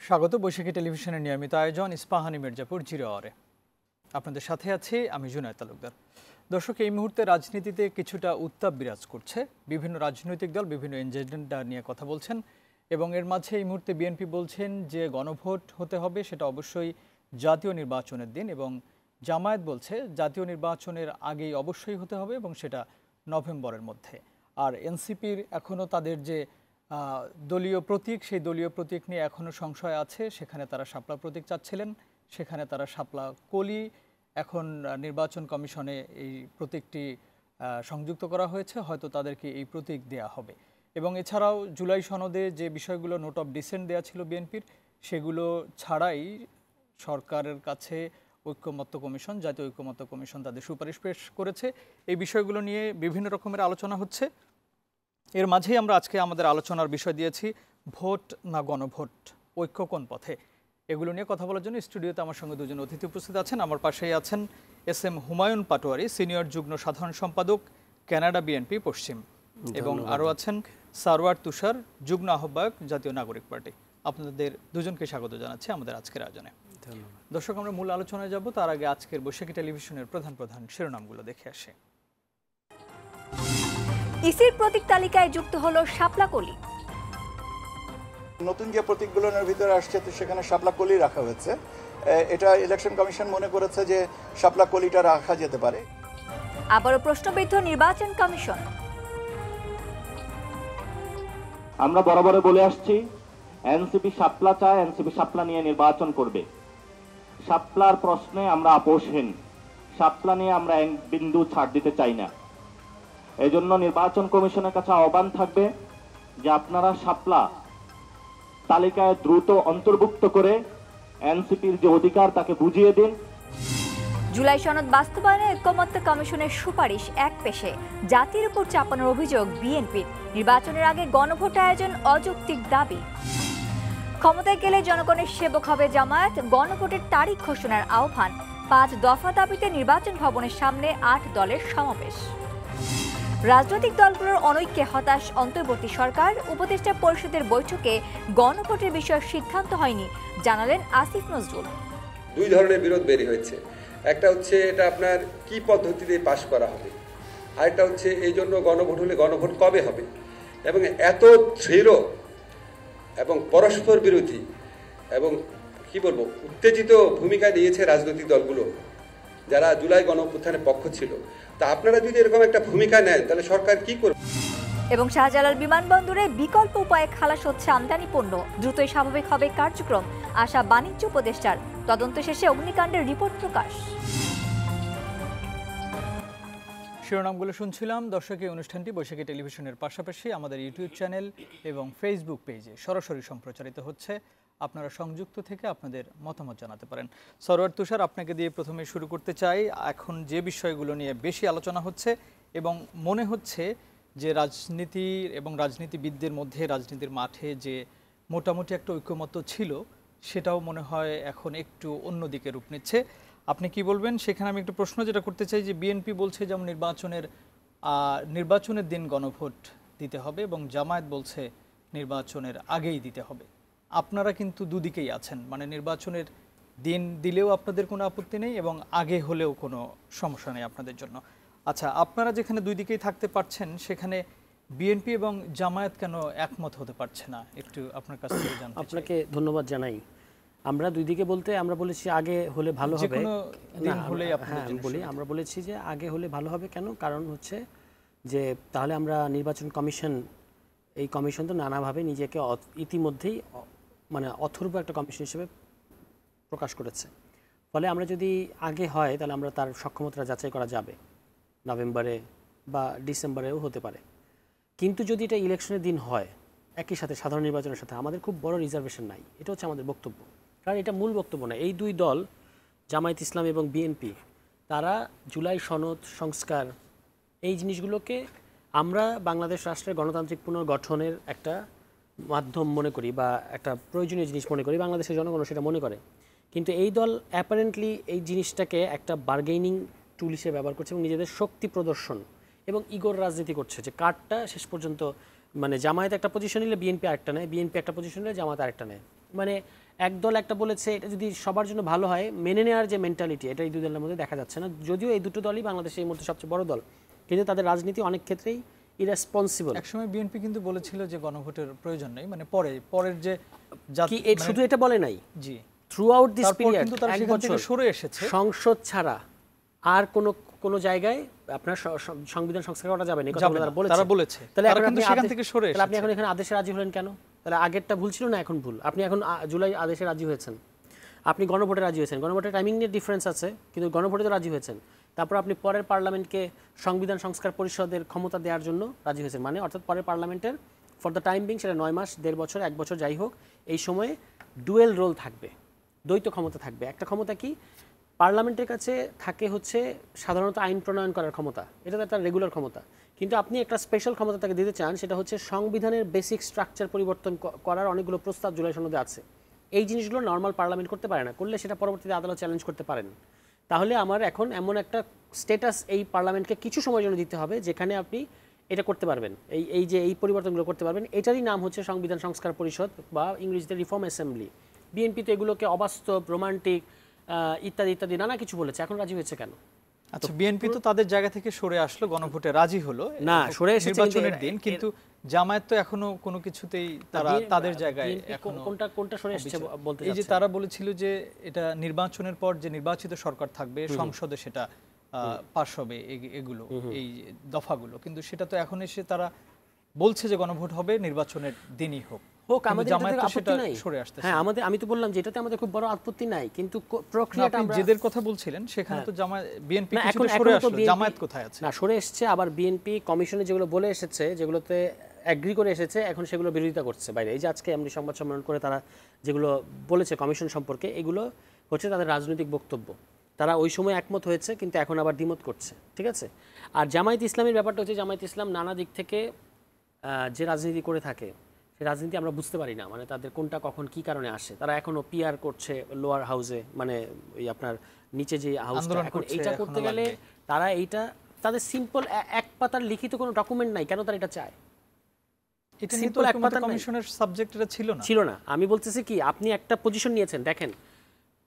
স্বাগত বৈশাখী টেলিভিশনের নিয়মিত আয়োজন ইস্পাহানি মির্জাপুর জিরো আওয়ারে। আপনাদের সাথে আছি আমি জুনায়েদ তালুকদার। দর্শক, এই মুহূর্তে রাজনীতিতে কিছুটা উত্তাপ বিরাজ করছে। বিভিন্ন রাজনৈতিক দল বিভিন্ন এজেন্ডা নিয়ে কথা বলছেন এবং এর মাঝে এই মুহূর্তে বিএনপি বলছেন যে গণভোট হতে হবে, সেটা অবশ্যই জাতীয় নির্বাচনের দিন, এবং জামায়াত বলছে জাতীয় নির্বাচনের আগেই অবশ্যই হতে হবে এবং সেটা নভেম্বরের মধ্যে। আর এনসিপির এখনও তাদের যে দলীয় প্রতীক, সেই দলীয় প্রতীক নিয়ে এখনও সংশয় আছে। সেখানে তারা শাপলা প্রতীক চাচ্ছিলেন, সেখানে তারা শাপলা কলি। এখন নির্বাচন কমিশনে এই প্রতীকটি সংযুক্ত করা হয়েছে, হয়তো তাদেরকে এই প্রতীক দেয়া হবে। এবং এছাড়াও জুলাই সনদে যে বিষয়গুলো নোট অফ ডিসেন্ট দেওয়া ছিল বিএনপির, সেগুলো ছাড়াই সরকারের কাছে ঐক্যমত্য কমিশন, জাতীয় ঐক্যমত্য কমিশন তাদের সুপারিশ পেশ করেছে। এই বিষয়গুলো নিয়ে বিভিন্ন রকমের আলোচনা হচ্ছে। এর মাঝেই আমরা আজকে আমাদের আলোচনার বিষয় দিয়েছি ভোট না গণভোট, ঐক্য কোন পথে। এগুলো নিয়ে কথা বলার জন্য স্টুডিওতে আমার সঙ্গে দুজন অতিথি উপস্থিত আছেন। আমার পাশেই আছেন এস.এম. হুমায়ুন পাটোয়ারি, সিনিয়র যুগ্ম সাধারণ সম্পাদক, কানাডা বিএনপি পশ্চিম, এবং আরও আছেন সারওয়ার তুষার, যুগ্ম আহ্বায়ক, জাতীয় নাগরিক পার্টি। আপনাদের দুজনকে স্বাগত জানাচ্ছি আমাদের আজকের আয়োজনে। দর্শক, আমরা মূল আলোচনায় যাব, তার আগে আজকের বৈশাখী টেলিভিশনের প্রধান শিরোনামগুলো দেখে আসে। ইসির প্রতীক তালিকায় যুক্ত হলো শাপলা কলি। নতুন যে প্রতীকগুলোর ভিতরে আসছে, তো সেখানে শাপলা কলি রাখা হয়েছে। এটা ইলেকশন কমিশন মনে করেছে যে শাপলা কলিটা রাখা যেতে পারে। আবারও প্রশ্নবিদ্ধ নির্বাচন কমিশন। আমরা বরাবর বলে আসছি, এনসিপি শাপলা চায়, এনসিপি শাপলা নিয়ে নির্বাচন করবে। শাপলার প্রশ্নে আমরা আপোষহীন, শাপলা নিয়ে আমরা এক বিন্দু ছাড় দিতে চাই না। এই জন্য নির্বাচন কমিশনের কাছে আহ্বান থাকবে যে আপনারা শাপলা তালিকায় দ্রুত অন্তর্ভুক্ত করে এনসিপির যে অধিকার তাকে বুঝিয়ে দিন। জুলাই সনদ বাস্তবায়নে ঐক্যমত্য কমিশনের সুপারিশ এক পেশে, জাতির উপর চাপানোর অভিযোগ বিএনপির। নির্বাচনের আগে গণভোট আয়োজন অযৌক্তিক দাবি। ক্ষমতায় গেলে জনগণের সেবক হবে জামায়াত, গণভোটের তারিখ ঘোষণার আহ্বান। 5 দফা দাবিতে নির্বাচন ভবনের সামনে 8 দলের সমাবেশ। রাজনৈতিক দলগুলোর অনৈক্যে হতাশ অন্তর্বর্তী সরকার, উপদেষ্টা পরিষদের বৈঠকে গণভোটের বিষয়ে সিদ্ধান্ত হয়নি, জানালেন আসিফ নজরুল। দুই ধরনের বিরোধ বেরিয়ে হয়েছে। একটা হচ্ছে এটা আপনার কি পদ্ধতিতে পাশ করা হবে, আরেকটা হচ্ছে এই জন্য গণভোট হলে গণভোট কবে হবে। এবং এত দৃঢ় এবং পরস্পর বিরোধী এবং কি বলবো উত্তেজিত ভূমিকা নিয়েছে রাজনৈতিক দলগুলো যারা জুলাই গণঅভ্যুত্থানের পক্ষ ছিল। তা আপনারা যদি এরকম একটা ভূমিকা নেন, তাহলে সরকার কি করবে? এবং শাহজালাল বিমানবন্দরে বিকল্প উপায়ে খালাস হচ্ছে আমদানি পণ্য, দ্রুতই স্বাভাবিক হবে কার্যক্রম, আশা বাণিজ্য উপদেষ্টার। তদন্ত শেষে অগ্নিকাণ্ডের রিপোর্ট প্রকাশ। শিরোনামগুলো শুনছিলাম। দর্শক, এই অনুষ্ঠানটি বৈশাখী টেলিভিশনের পাশাপাশি আমাদের ইউটিউব চ্যানেল এবং ফেসবুক পেজে সরাসরি সম্প্রচারিত হচ্ছে। আপনারা সংযুক্ত থেকে আপনাদের মতামত জানাতে পারেন। সরওয়ার তুষার, আপনাকে দিয়ে প্রথমে শুরু করতে চাই। এখন যে বিষয়গুলো নিয়ে বেশি আলোচনা হচ্ছে এবং মনে হচ্ছে যে রাজনীতি এবং রাজনীতিবিদদের মধ্যে, রাজনীতির মাঠে যে মোটামুটি একটা ঐক্যমত্য ছিল, সেটাও মনে হয় এখন একটু অন্যদিকে রূপ নিচ্ছে। আপনি কি বলবেন? সেখানে আমি একটু প্রশ্ন যেটা করতে চাই যে বিএনপি বলছে যেমন নির্বাচনের দিন গণভোট দিতে হবে এবং জামায়াত বলছে নির্বাচনের আগেই দিতে হবে। আপনারা কিন্তু দুদিকেই আছেন, মানে নির্বাচনের দিন দিলেও আপনাদের কোনো আপত্তি নেই এবং আগে হলেও কোনো সমস্যা নেই আপনাদের জন্য। আচ্ছা, আপনারা যেখানে দুই দিকেই থাকতে পারছেন, সেখানে বিএনপি এবং জামায়াত কেন একমত হতে পারছে না? একটু আপনার কাছ থেকে জানতে চাই। আপনাকে ধন্যবাদ জানাই। আমরা দুই দিকে বলতে আমরা বলেছি আগে হলে ভালো হবে। হ্যাঁ বলি, আমরা বলেছি যে আগে হলে ভালো হবে। কেন? কারণ হচ্ছে যে তাহলে আমরা নির্বাচন কমিশন, এই কমিশন তো নানাভাবে নিজেকে ইতিমধ্যেই মানে অথর্ব একটা কমিশন হিসেবে প্রকাশ করেছে। ফলে আমরা যদি আগে হয় তাহলে আমরা তার সক্ষমতা যাচাই করা যাবে, নভেম্বরে বা ডিসেম্বরেও হতে পারে। কিন্তু যদি এটা ইলেকশনের দিন হয় একই সাথে সাধারণ নির্বাচনের সাথে, আমাদের খুব বড় রিজার্ভেশন নাই। এটা হচ্ছে আমাদের বক্তব্য, কারণ এটা মূল বক্তব্য না। এই দুই দল, জামায়াত ইসলাম এবং বিএনপি, তারা জুলাই সনদ সংস্কার এই জিনিসগুলোকে আমরা বাংলাদেশ রাষ্ট্রের গণতান্ত্রিক পুনর্গঠনের একটা মাধ্যম মনে করি বা একটা প্রয়োজনীয় জিনিস মনে করি, বাংলাদেশের জনগণ সেটা মনে করে। কিন্তু এই দল অ্যাপারেন্টলি এই জিনিসটাকে একটা বার্গেনিং টুল হিসেবে ব্যবহার করছে এবং নিজেদের শক্তি প্রদর্শন এবং ইগোর রাজনীতি করছে, যে কার্ডটা শেষ পর্যন্ত মানে জামায়াত একটা পজিশন নিলে বিএনপি আরেকটা নেয়, বিএনপি একটা পজিশন নিলে জামায়াত আরেকটা নেয়। মানে একদল একটা বলেছে এটা যদি সবার জন্য ভালো হয়, মেনে নেওয়ার যে মেন্টালিটি, এটা এই দুই দলের মধ্যে দেখা যাচ্ছে না। যদিও এই দুটো দলই বাংলাদেশের এই মুহূর্তে সবচেয়ে বড় দল, কিন্তু তাদের রাজনীতি অনেক ক্ষেত্রেই ইরেসপন্সিবল। একসময় বিএনপি কিন্তু বলেছিল যে গণভোটের প্রয়োজন নেই, মানে পরের যে কি শুধু এটা বলে নাই, জি থ্রু আউট দিস পিরিয়ড কিন্তু তারা সেখান থেকে সরে এসেছে। সংসদ ছাড়া আর কোনো জায়গায় আপনার সংবিধান সংস্কার করা যাবে না, তারা বলেছে। তাহলে তারা কিন্তু সেখান থেকে সরে এসেছে। আপনি এখন এখানে আদেশে রাজি হলেন কেন? তাহলে আগেরটা ভুল ছিল না, এখন ভুল? আপনি এখন জুলাই আদেশে রাজি হয়েছেন, আপনি গণভোটে রাজি হয়েছেন, গণভোটের টাইমিং নিয়ে ডিফারেন্স আছে, কিন্তু গণভোটে তো রাজি হয়েছেন। তারপর আপনি পরের পার্লামেন্টকে সংবিধান সংস্কার পরিষদের ক্ষমতা দেওয়ার জন্য রাজি হয়েছেন, মানে অর্থাৎ পরের পার্লামেন্টের ফর দ্য টাইম বিং, সেটা 9 মাস, 1.5 বছর, 1 বছর যাই হোক, এই সময়ে ডুয়েল রোল থাকবে, দ্বৈত ক্ষমতা থাকবে। একটা ক্ষমতা কি পার্লামেন্টের কাছে থাকে হচ্ছে সাধারণত আইন প্রণয়ন করার ক্ষমতা, এটা তো একটা রেগুলার ক্ষমতা, কিন্তু আপনি একটা স্পেশাল ক্ষমতা তাকে দিতে চান, সেটা হচ্ছে সংবিধানের বেসিক স্ট্রাকচার পরিবর্তন করার অনেকগুলো প্রস্তাব জুলাই সনদে আছে। এই জিনিসগুলো নর্মাল পার্লামেন্ট করতে পারে না, করলে সেটা পরবর্তীতে আদালত চ্যালেঞ্জ করতে পারেন। তাহলে আমার এখন এমন একটা স্ট্যাটাস এই পার্লামেন্টকে কিছু সময়ের জন্য দিতে হবে যেখানে আপনি এটা করতে পারবেন, এই পরিবর্তনগুলো করতে পারবেন। এটারই নাম হচ্ছে সংবিধান সংস্কার পরিষদ বা ইংরেজিতে রিফর্ম অ্যাসেম্বলি। বিএনপি তো এগুলোকে অবাস্তব, রোমান্টিক ইত্যাদি ইত্যাদি নানা কিছু বলেছে, এখন রাজি হয়েছে কেন? আচ্ছা, বিএনপি তো তাদের জায়গা থেকে সরে আসলো, গণভোটে রাজি হলো না, সরে এসেছে নির্বাচনের দিন, কিন্তু জামায়াত তো এখনো কোনো কিছুতেই তাদের জায়গায় এখনো কোনটা সরে এসেছে বলতে এই যে তারা বলেছিল যে এটা নির্বাচনের পর যে নির্বাচিত সরকার থাকবে সংসদে সেটা পাস হবে, এগুলো এই দফাগুলো, কিন্তু সেটা তো এখন এসে তারা বলছে যে গণভোট হবে নির্বাচনের দিনই হোক। আমাদের আপত্তি নাই। হ্যাঁ, আমি তো বললাম যে এটাতে আমাদের খুব বড় আপত্তি নাই, কিন্তু প্রক্রিয়াটা আমরা যেদের কথা বলছিলেন সেখানে তো বিএনপি কিছুটা সরে আসলো, জামায়াত কোথায় আছে? না, সরে এসেছে, আবার বিএনপি কমিশনে যেগুলো বলে এসেছে, যেগুলোতে এগ্রি করে এসেছে, এখন সেগুলো বিরোধিতা করছে বাইরে। এই যে আজকে আমরা সংবাদ সম্মেলন করে তারা যেগুলো বলেছে কমিশন সম্পর্কে, এগুলো হচ্ছে তাদের রাজনৈতিক বক্তব্য। তারা ওই সময় একমত হয়েছে, কিন্তু এখন আবার দ্বিমত করছে, ঠিক আছে? আর জামায়াত ইসলামের ব্যাপারটা হচ্ছে, জামায়াত ইসলাম নানা দিক থেকে যে রাজনীতি করে থাকে, সেই রাজনীতি আমরা বুঝতে পারি না, মানে তাদের কোনটা কখন কি কারণে আসে। তারা এখনো পিআর করছে লোয়ার হাউসে, মানে ওই আপনার নিচে যে হাউসটা, এখন এইটা করতে গেলে তারা এইটা তাদের সিম্পল এক পাতার লিখিত কোনো ডকুমেন্ট নাই, কেন তারা এটা চায়? এটা সিম্পল এক পাতা কমিশনের সাবজেক্ট এটা ছিল না। আমি বলতেছি কি, আপনি একটা পজিশন নিয়েছেন, দেখেন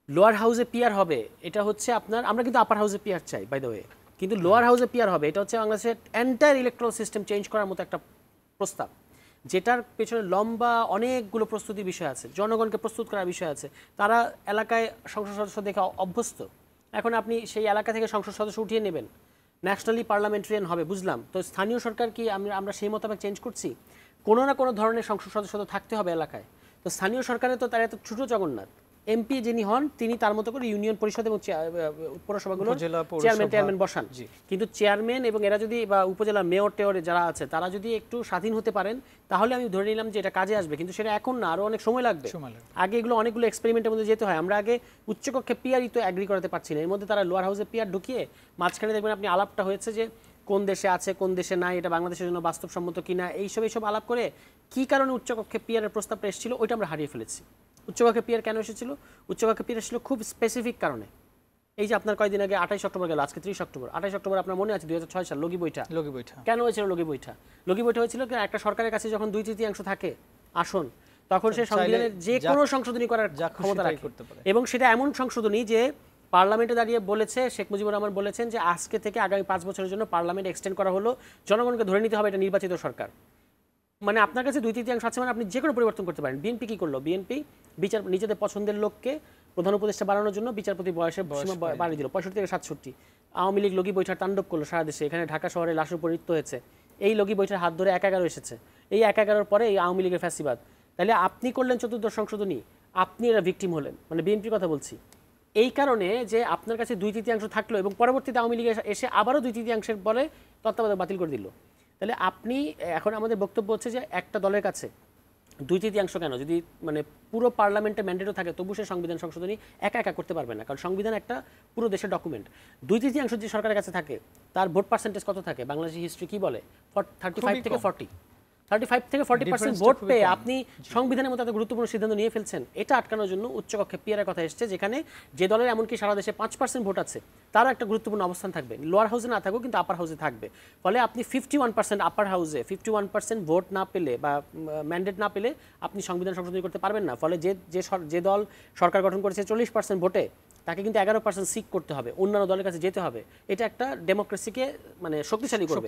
লোয়ার হাউসে পিআর হবে, এটা হচ্ছে আপনার, আমরা কিন্তু আপার হাউসে পিআর চাই বাই দ্য ওয়ে, কিন্তু লোয়ার হাউসে পিআর হবে, এটা হচ্ছে বাংলাদেশের এন্টায়ার ইলেকট্রাল সিস্টেম চেঞ্জ করার মতো একটা প্রস্তাব, যেটার পেছনে লম্বা অনেকগুলো প্রস্তুতির বিষয় আছে, জনগণকে প্রস্তুত করার বিষয় আছে। তারা এলাকায় সংসদ সদস্য দেখে অভ্যস্ত, এখন আপনি সেই এলাকা থেকে সংসদ সদস্য উঠিয়ে নেবেন, ন্যাশনালি পার্লামেন্টারিয়ান হবে, বুঝলাম, তো স্থানীয় সরকার কি আমরা সেই মোতাবেক চেঞ্জ করছি? কোনো না কোনো ধরনের সংসদ সদস্য তো থাকতে হবে এলাকায়। তো স্থানীয় সরকারে তো তারা এত ছোট জগন্নাথ, এমপি যিনি হন তিনি তার মতো করে ইউনিয়ন পরিষদ এবং পৌরসভাগুলো চেয়ারম্যান বসান, কিন্তু চেয়ারম্যান এবং এরা যদি বা উপজেলা মেয়র টেয়র যারা আছে তারা যদি একটু স্বাধীন হতে পারেন, তাহলে আমি ধরে নিলাম যে এটা কাজে আসবে, কিন্তু সেটা এখন না, আরো অনেক সময় লাগবে। আগে এগুলো অনেকগুলো এক্সপেরিমেন্টের মধ্যে যেতে হয়। আমরা আগে উচ্চকক্ষে পিআরই তো এগ্রি করাতে পারছি না, এর মধ্যে তারা লোয়ার হাউসে পিআর ঢুকিয়ে মাঝখানে দেখবেন আপনি আলাপটা হয়েছে যে কোন দেশে আছে কোন দেশে নাই, এটা বাংলাদেশের জন্য বাস্তবসম্মত কিনা, এইসব আলাপ করে কি কারণে উচ্চকক্ষে পিআরের প্রস্তাবটা এসেছিল ওইটা আমরা হারিয়ে ফেলেছি। উচ্চকক্ষে পিআর কেন এসেছিল? উচ্চকক্ষে পিআর এসেছিল খুব স্পেসিফিক কারণে। এই যে আপনার কয়েকদিন আগে 28 অক্টোবর গেল, আজকে 30 অক্টোবর, 28 অক্টোবর আপনার মনে আছে 2006 সাল লগি বৈঠা কেন হয়েছিল? লগি বৈঠা হয়েছিল একটা সরকারের কাছে যখন 2/3 থাকে আসন, তখন সে সংবিধানের যে কোনো সংশোধনী করার ক্ষমতা রাখে, এবং সেটা এমন সংশোধনী যে পার্লামেন্টে দাঁড়িয়ে বলেছে, শেখ মুজিবুর রহমান বলেছেন যে আজকে থেকে আগামী 5 বছরের জন্য পার্লামেন্ট এক্সটেন্ড করা হলো, জনগণকে ধরে নিতে হবে এটা নির্বাচিত সরকার। মানে আপনার কাছে 2/3 আছে, মানে আপনি যে কোনো পরিবর্তন করতে পারেন। বিএনপি কি করলো? বিএনপি নিজেদের পছন্দের লোককে প্রধান উপদেষ্টা বাড়ানোর জন্য বিচারপতি বয়সের সীমা বাড়িয়ে দিল 65 থেকে 67। আওয়ামী লীগ লগি বৈঠার তাণ্ডব করলো সারা দেশে, এখানে ঢাকা শহরে লাশের উপর নৃত্য হয়েছে। এই লগি বৈঠার হাত ধরে 1/11 এসেছে, এই 1/11 পরে এই আওয়ামী লীগের ফ্যাসিবাদ। তাহলে আপনি করলেন 14দশ সংশোধনী, আপনি এরা ভিকটিম হলেন, মানে বিএনপির কথা বলছি। এই কারণে যে আপনার কাছে 2/3 থাকলো এবং পরবর্তীতে আওয়ামী লীগ এসে আবারও 2/3 বলে তত্ত্বাবধায়ক বাতিল করে দিল। তাহলে আপনি এখন আমাদের বক্তব্য হচ্ছে যে একটা দলের কাছে 2/3 কেন, যদি মানে পুরো পার্লামেন্টের ম্যান্ডেটও থাকে তবু সে সংবিধান সংশোধনী একা করতে পারবে না, কারণ সংবিধান একটা পুরো দেশের ডকুমেন্ট। 2/3 যে সরকারের কাছে থাকে তার ভোট পার্সেন্টেজ কত থাকে? বাংলাদেশের হিস্ট্রি কি বলে? 35 থেকে 40। 35 থেকে 40% ভোট পেয়ে আপনি সংবিধানের মতো এত গুরুত্বপূর্ণ সিদ্ধান্ত নিয়ে ফেলছেন। এটা আটকানোর জন্য উচ্চকক্ষে পিয়ারের কথা এসেছে, যেখানে যে দলের এমনকি সারা দেশে 5% ভোট আছে তারও একটা গুরুত্বপূর্ণ অবস্থান থাকবে, লোয়ার হাউসে না থাকুক কিন্তু আপার হাউসে থাকবে। ফলে আপনি 51% আপার হাউসে 51% ভোট না পেলে বা ম্যান্ডেট না পেলে আপনি সংবিধান সংশোধনী করতে পারবেন না। ফলে যে দল সরকার গঠন করেছে 40% ভোটে, তাকে কিন্তু 11% সিক করতে হবে, অন্যান্য দলের কাছে যেতে হবে। এটা একটা ডেমোক্রেসিকে মানে শক্তিশালী করবে।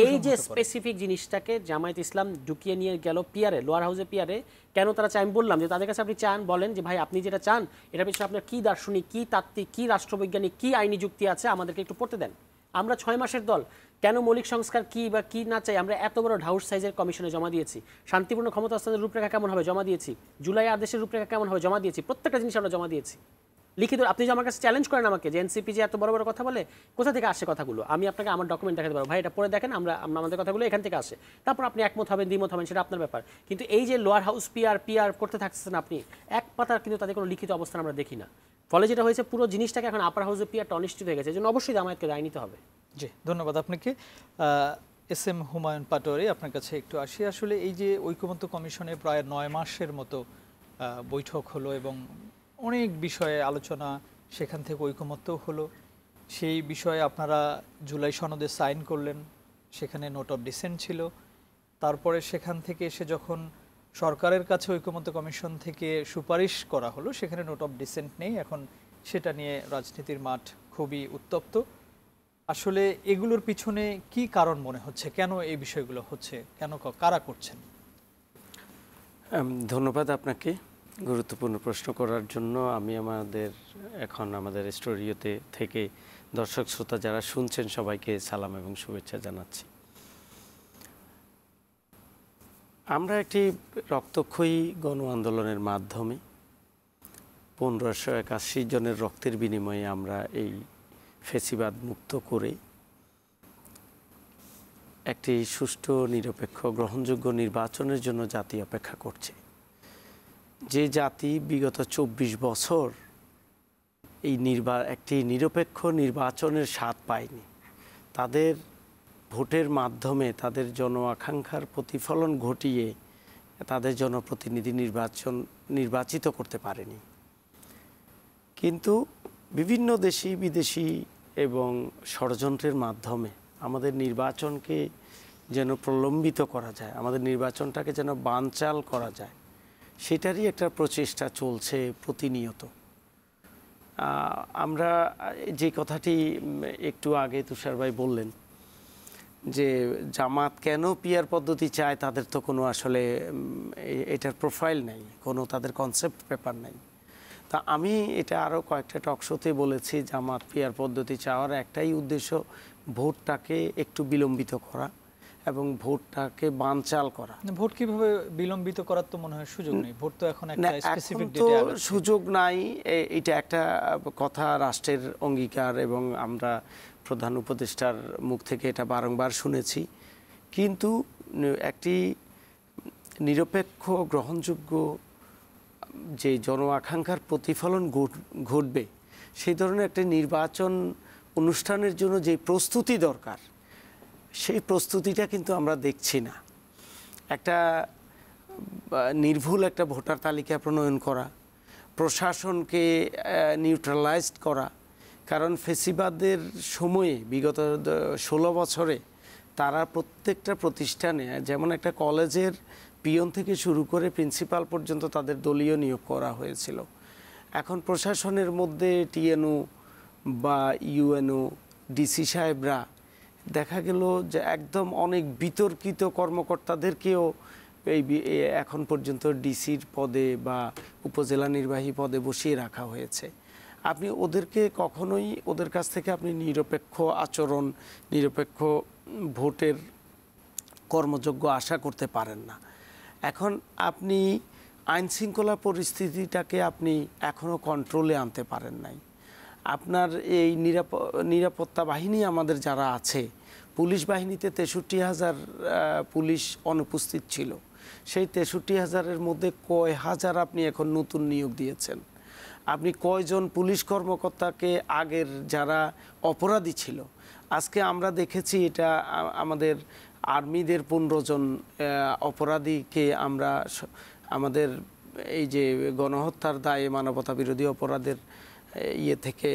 এই যে স্পেসিফিক জিনিসটাকে জামায়াত ইসলাম ঢুকিয়ে নিয়ে গেল পিয়ারে, লোয়ার হাউসে পিয়ারে, কেন তারা চায় আমি বললাম যে তাদের কাছে আপনি চান, বলেন যে ভাই আপনি যেটা চান এটার পিছনে আপনার কী দার্শনিক, কী তাত্ত্বিক, কী রাষ্ট্রবৈজ্ঞানিক, কী আইনি যুক্তি আছে আমাদেরকে একটু পড়তে দেন। আমরা 6 মাসের দল, কেন মৌলিক সংস্কার কী বা কী না চাই আমরা এত বড় ঢাউস সাইজের কমিশনে জমা দিয়েছি, শান্তিপূর্ণ ক্ষমতা হস্তান্তরের রূপরেখা কেমন হবে জমা দিয়েছি, জুলাই আদেশের রূপরেখা কেমন হবে জমা দিয়েছি, প্রত্যেকটা জিনিস আমরা জমা দিয়েছি লিখিত। আপনি যে আমার কাছে চ্যালেঞ্জ করেন আমাকে যে এনসিপি যে এত বড় বড় কথা বলে, কোথা থেকে আসে কথাগুলো, আমি আপনাকে আমার ডকুমেন্ট দেখাতে পারবো, ভাই এটা পড়ে দেখেন, আমাদের কথাগুলো এখান থেকে আসে। তারপর আপনি একমত হবেন দ্বিমত হবেন সেটা আপনার ব্যাপার। কিন্তু এই যে লোয়ার হাউস পিয়ার করতে থাকছেন আপনি, এক পাতার কিন্তু তাদের কোনো লিখিত অবস্থান আমরা দেখি না। ফলে যেটা হয়েছে পুরো জিনিসটাকে এখন আপার হাউসে পিয়ারটা অনিশ্চিত হয়ে গেছে। এই জন্য অবশ্যই জামায়াতকে দায় নিতে হবে। জি, ধন্যবাদ আপনাকে। এস এম হুমায়ুন পাটোয়ারি, আপনার কাছে একটু আসি। আসলে এই যে ঐকমত্য কমিশনে প্রায় 9 মাসের মতো বৈঠক হলো এবং অনেক বিষয়ে আলোচনা, সেখান থেকে ঐকমত্য হলো। সেই বিষয়ে আপনারা জুলাই সনদে সাইন করলেন, সেখানে নোট অফ ডিসেন্ট ছিল। তারপরে সেখান থেকে এসে যখন সরকারের কাছে ঐকমত্য কমিশন থেকে সুপারিশ করা হলো, সেখানে নোট অফ ডিসেন্ট নেই। এখন সেটা নিয়ে রাজনীতির মাঠ খুবই উত্তপ্ত। আসলে এগুলোর পিছনে কি কারণ মনে হচ্ছে, কেন এই বিষয়গুলো হচ্ছে, কেন কারা করছেন? ধন্যবাদ আপনাকে গুরুত্বপূর্ণ প্রশ্ন করার জন্য। আমি আমাদের স্টুডিওতে থেকে দর্শক শ্রোতা যারা শুনছেন সবাইকে সালাম এবং শুভেচ্ছা জানাচ্ছি। আমরা একটি রক্তক্ষয়ী গণ আন্দোলনের মাধ্যমে 1581 জনের রক্তের বিনিময়ে আমরা এই ফ্যাসিবাদ মুক্ত করে একটি সুষ্ঠু, নিরপেক্ষ, গ্রহণযোগ্য নির্বাচনের জন্য জাতি অপেক্ষা করছে। যে জাতি বিগত 24 বছর এই একটি নিরপেক্ষ নির্বাচনের স্বাদ পায়নি, তাদের ভোটের মাধ্যমে তাদের জন আকাঙ্ক্ষার প্রতিফলন ঘটিয়ে তাদের জনপ্রতিনিধি নির্বাচিত করতে পারেনি। কিন্তু বিভিন্ন দেশি বিদেশি এবং ষড়যন্ত্রের মাধ্যমে আমাদের নির্বাচনকে যেন প্রলম্বিত করা যায়, আমাদের নির্বাচনটাকে যেন বানচাল করা যায়, সেটারই একটা প্রচেষ্টা চলছে প্রতিনিয়ত। আমরা যে কথাটি একটু আগে তুষার ভাই বললেন যে জামাত কেন পিয়ার পদ্ধতি চায়, তাদের তো কোনো আসলে এটার প্রোফাইল নেই, কোনো তাদের কনসেপ্ট পেপার নেই। তা আমি এটা আরও কয়েকটা টকশোতে বলেছি, জামাত পিয়ার পদ্ধতি চাওয়ার একটাই উদ্দেশ্য, ভোটটাকে একটু বিলম্বিত করা এবং ভোটটাকে বানচাল করা। ভোট কিভাবে বিলম্বিত করার তো মনে হয় সুযোগ নেই, ভোট তো এখন একটা স্পেসিফিক ডেটে আছে। সুযোগ নাই, এটা একটা কথা রাষ্ট্রের অঙ্গীকার এবং আমরা প্রধান উপদেষ্টার মুখ থেকে এটা বারংবার শুনেছি। কিন্তু একটি নিরপেক্ষ, গ্রহণযোগ্য যে জন আকাঙ্ক্ষার প্রতিফলন ঘটবে, সেই ধরনের একটা নির্বাচন অনুষ্ঠানের জন্য যে প্রস্তুতি দরকার, সেই প্রস্তুতিটা কিন্তু আমরা দেখছি না। একটা নির্ভুল একটা ভোটার তালিকা প্রণয়ন করা, প্রশাসনকে নিউট্রালাইজড করা, কারণ ফেসিবাদের সময়ে বিগত 16 বছরে তারা প্রত্যেকটা প্রতিষ্ঠানে, যেমন একটা কলেজের পিয়ন থেকে শুরু করে প্রিন্সিপাল পর্যন্ত তাদের দলীয় নিয়োগ করা হয়েছিল। এখন প্রশাসনের মধ্যে টিএনও বা ইউএনও, ডিসি সাহেবরা দেখা গেল যে একদম অনেক বিতর্কিত কর্মকর্তাদেরকেও এখন পর্যন্ত ডিসির পদে বা উপজেলা নির্বাহী পদে বসিয়ে রাখা হয়েছে। আপনি ওদেরকে কখনোই, ওদের কাছ থেকে আপনি নিরপেক্ষ আচরণ, নিরপেক্ষ ভোটের কর্মযোগ্য আশা করতে পারেন না। এখন আপনি আইনশৃঙ্খলা পরিস্থিতিটাকে আপনি এখনও কন্ট্রোলে আনতে পারেন নাই। আপনার এই নিরাপত্তা বাহিনী আমাদের যারা আছে, পুলিশ বাহিনীতে 63,000 পুলিশ অনুপস্থিত ছিল। সেই 63,000-এর মধ্যে কয় হাজার আপনি এখন নতুন নিয়োগ দিয়েছেন? আপনি কয়জন পুলিশ কর্মকর্তাকে আগের যারা অপরাধী ছিল, আজকে আমরা দেখেছি এটা আমাদের আর্মিদের 15 জন অপরাধীকে আমরা আমাদের এই যে গণহত্যার দায়ে মানবতা বিরোধী অপরাধের ইয়ে থেকে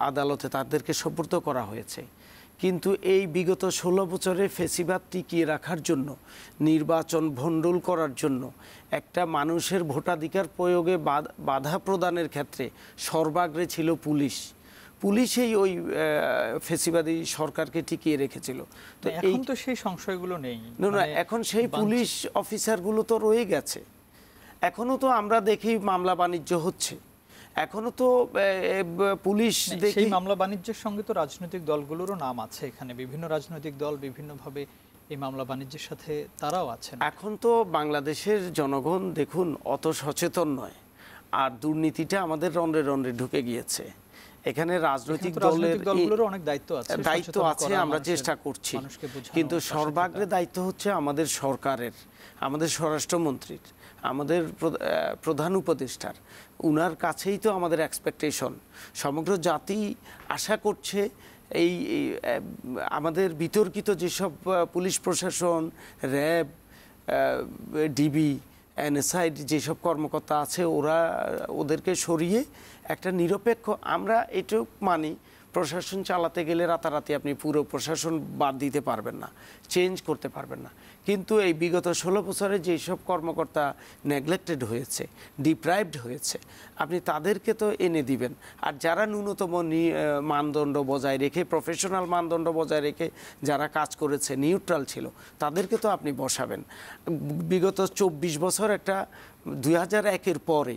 আদালতে তাদেরকে সোপর্দ করা হয়েছে। কিন্তু এই বিগত 16 বছরে ফেসিবাদ টিকিয়ে রাখার জন্য, নির্বাচন ভণ্ডুল করার জন্য, একটা মানুষের ভোটাধিকার প্রয়োগে বাধা প্রদানের ক্ষেত্রে সর্বাগ্রে ছিল পুলিশ। পুলিশই ওই ফেসিবাদী সরকারকে টিকিয়ে রেখেছিল। তো এখন তো সেই সংশয়গুলো নেই। না, এখন সেই পুলিশ অফিসারগুলো তো রয়ে গেছে। এখনো তো আমরা দেখি মামলা বাণিজ্য হচ্ছে, এখনো তো পুলিশ দেখি। সেই মামলা বাণিজ্যের সঙ্গে তো রাজনৈতিক দলগুলোরও নাম আছে এখানে, বিভিন্ন রাজনৈতিক দল বিভিন্নভাবে এই মামলা বাণিজ্যের সাথে তারাও আছেন। এখন তো বাংলাদেশের জনগণ দেখুন অত সচেতন নয়, আর দুর্নীতিটা আমাদের রন্ধ্রে রন্ধ্রে ঢুকে গিয়েছে। এখানে রাজনৈতিক দলগুলোরও অনেক দায়িত্ব আছে, আমরা চেষ্টা করছি, কিন্তু সর্বাগ্রে দায়িত্ব হচ্ছে আমাদের সরকারের, আমাদের স্বরাষ্ট্রমন্ত্রীর, আমাদের প্রধান উপদেষ্টার। উনার কাছেই তো আমাদের এক্সপেকটেশন। সমগ্র জাতি আশা করছে এই আমাদের বিতর্কিত যেসব পুলিশ প্রশাসন, র্যাব, ডিবি, এনএসআইড যেসব কর্মকর্তা আছে, ওদেরকে সরিয়ে একটা নিরপেক্ষ, আমরা এটুক মানি প্রশাসন চালাতে গেলে রাতারাতি আপনি পুরো প্রশাসন বাদ দিতে পারবেন না, চেঞ্জ করতে পারবেন না। কিন্তু এই বিগত 16 বছরে যেসব কর্মকর্তা নেগলেক্টেড হয়েছে, ডিপ্রাইভড হয়েছে, আপনি তাদেরকে তো এনে দিবেন। আর যারা ন্যূনতম মানদণ্ড বজায় রেখে, প্রফেশনাল মানদণ্ড বজায় রেখে যারা কাজ করেছে, নিউট্রাল ছিল, তাদেরকে তো আপনি বসাবেন। বিগত 24 বছর, একটা 2001-এর পরে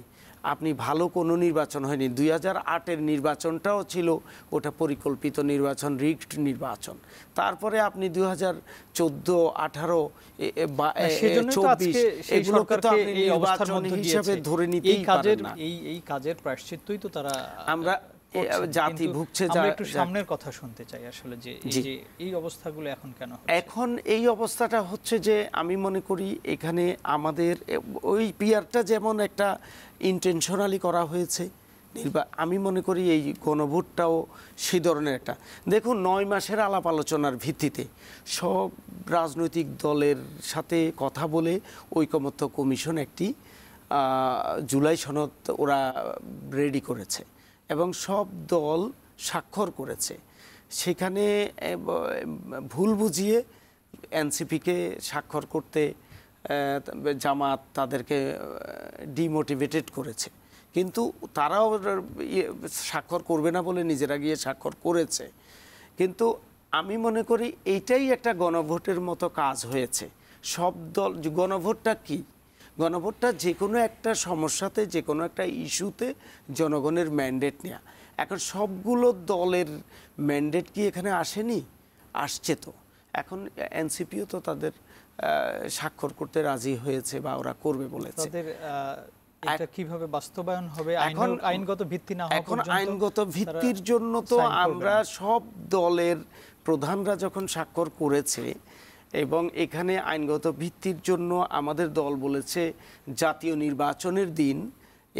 আপনি ভালো কোনো নির্বাচন হয়নি। 2008-এর নির্বাচনটাও ছিল ওটা পরিকল্পিত নির্বাচন, রিগড নির্বাচন। তারপরে আপনি 2014, 18 বা 24 এগুলোকে তো আপনি নির্বাচন হিসাবে ধরে নিতেই পারেন না। এই কাজের প্রায়শ্চিত্তই তো তারা আমরা জাতি ভুগছে। আমরা একটু সামনের কথা শুনতে চাই আসলে, যে এই অবস্থাগুলো এখন কেন হচ্ছে? এখন এই অবস্থাটা হচ্ছে যে আমি মনে করি এখানে আমাদের ওই পিআরটা যেমন একটা ইন্টেনশনালি করা হয়েছে, আমি মনে করি এই গণভোটটাও সেই ধরনের একটা। দেখুন, 9 মাসের আলাপ আলোচনার ভিত্তিতে সব রাজনৈতিক দলের সাথে কথা বলে ঐকমত্য কমিশন একটি জুলাই সনদ ওরা রেডি করেছে এবং সব দল স্বাক্ষর করেছে। সেখানে ভুল বুঝিয়ে এনসিপিকে স্বাক্ষর করতে জামাত তাদেরকে ডিমোটিভেটেড করেছে, কিন্তু তারাও স্বাক্ষর করবে না বলে নিজেরা গিয়ে স্বাক্ষর করেছে। কিন্তু আমি মনে করি এইটাই একটা গণভোটের মতো কাজ হয়েছে। সব দল, গণভোটটা কি? গণভোটটা যে কোনো একটা সমস্যাতে, যে কোনো একটা ইস্যুতে জনগণের ম্যান্ডেট নেওয়া। এখন সবগুলো দলের ম্যান্ডেট কি এখানে আসেনি? আসছে তো। এখন এনসিপিও তো তাদের স্বাক্ষর করতে রাজি হয়েছে বা ওরা করবে বলেছে। এটা কিভাবে বাস্তবায়ন হবে? আইনগত ভিত্তি না হওয়া এখন আইনগত ভিত্তির জন্য তো আমরা সব দলের প্রধানরা যখন স্বাক্ষর করেছে এবং এখানে আইনগত ভিত্তির জন্য আমাদের দল বলেছে জাতীয় নির্বাচনের দিন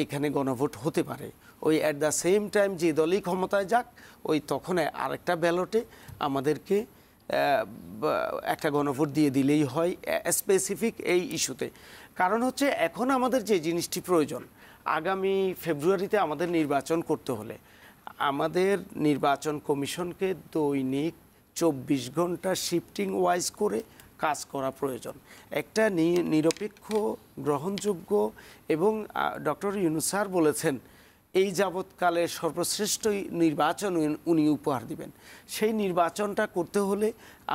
এখানে গণভোট হতে পারে। ওই অ্যাট দ্য সেম টাইম যে দলই ক্ষমতায় যাক, ওই তখন আরেকটা ব্যালটে আমাদেরকে একটা গণভোট দিয়ে দিলেই হয় স্পেসিফিক এই ইস্যুতে। কারণ হচ্ছে এখন আমাদের যে জিনিসটি প্রয়োজন, আগামী ফেব্রুয়ারিতে আমাদের নির্বাচন করতে হলে আমাদের নির্বাচন কমিশনকে দৈনিক 24 ঘন্টা শিফটিং ওয়াইজ করে কাজ করা প্রয়োজন। একটা নিরপেক্ষ, গ্রহণযোগ্য এবং ডক্টর ইউনূস স্যার বলেছেন এই যাবৎকালে সর্বশ্রেষ্ঠ নির্বাচন উনি উপহার দিবেন। সেই নির্বাচনটা করতে হলে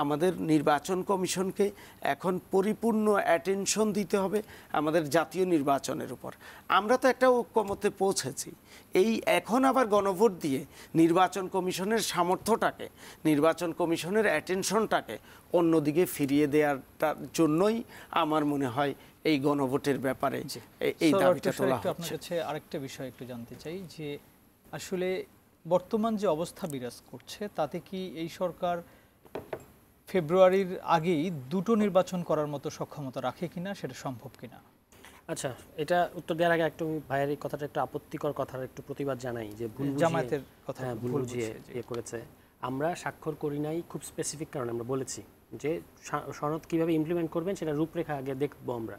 আমাদের নির্বাচন কমিশনকে এখন পরিপূর্ণ অ্যাটেনশন দিতে হবে আমাদের জাতীয় নির্বাচনের উপর। আমরা তো একটা ঐক্যমত্যে পৌঁছেছি, এই এখন আবার গণভোট দিয়ে নির্বাচন কমিশনের সামর্থ্যটাকে, নির্বাচন কমিশনের অ্যাটেনশনটাকে অন্যদিকে ফিরিয়ে দেওয়ার জন্যই আমার মনে হয় এই গণভোটের ব্যাপারে এই দাবিটা তোলা হচ্ছে। আপনার কাছে আরেকটা বিষয় একটু জানতে চাই, যে আসলে বর্তমান যে অবস্থা বিরাজ করছে তাতে কি এই সরকার ফেব্রুয়ারির আগেই দুটো নির্বাচন করার মতো সক্ষমতা রাখে কিনা, সেটা সম্ভব কিনা? আচ্ছা, এটা উত্তর দেওয়ার আগে একটু ভাইয়ের এই কথাটা একটু আপত্তিকর কথার একটু প্রতিবাদ জানাই, যে জামায়াতের কথা ভুল বুঝিয়ে ইয়ে করেছে। আমরা স্বাক্ষর করি নাই খুব স্পেসিফিক কারণে আমরা বলেছি যে সনদ কীভাবে ইমপ্লিমেন্ট করবেন সেটা রূপরেখা আগে দেখবো আমরা,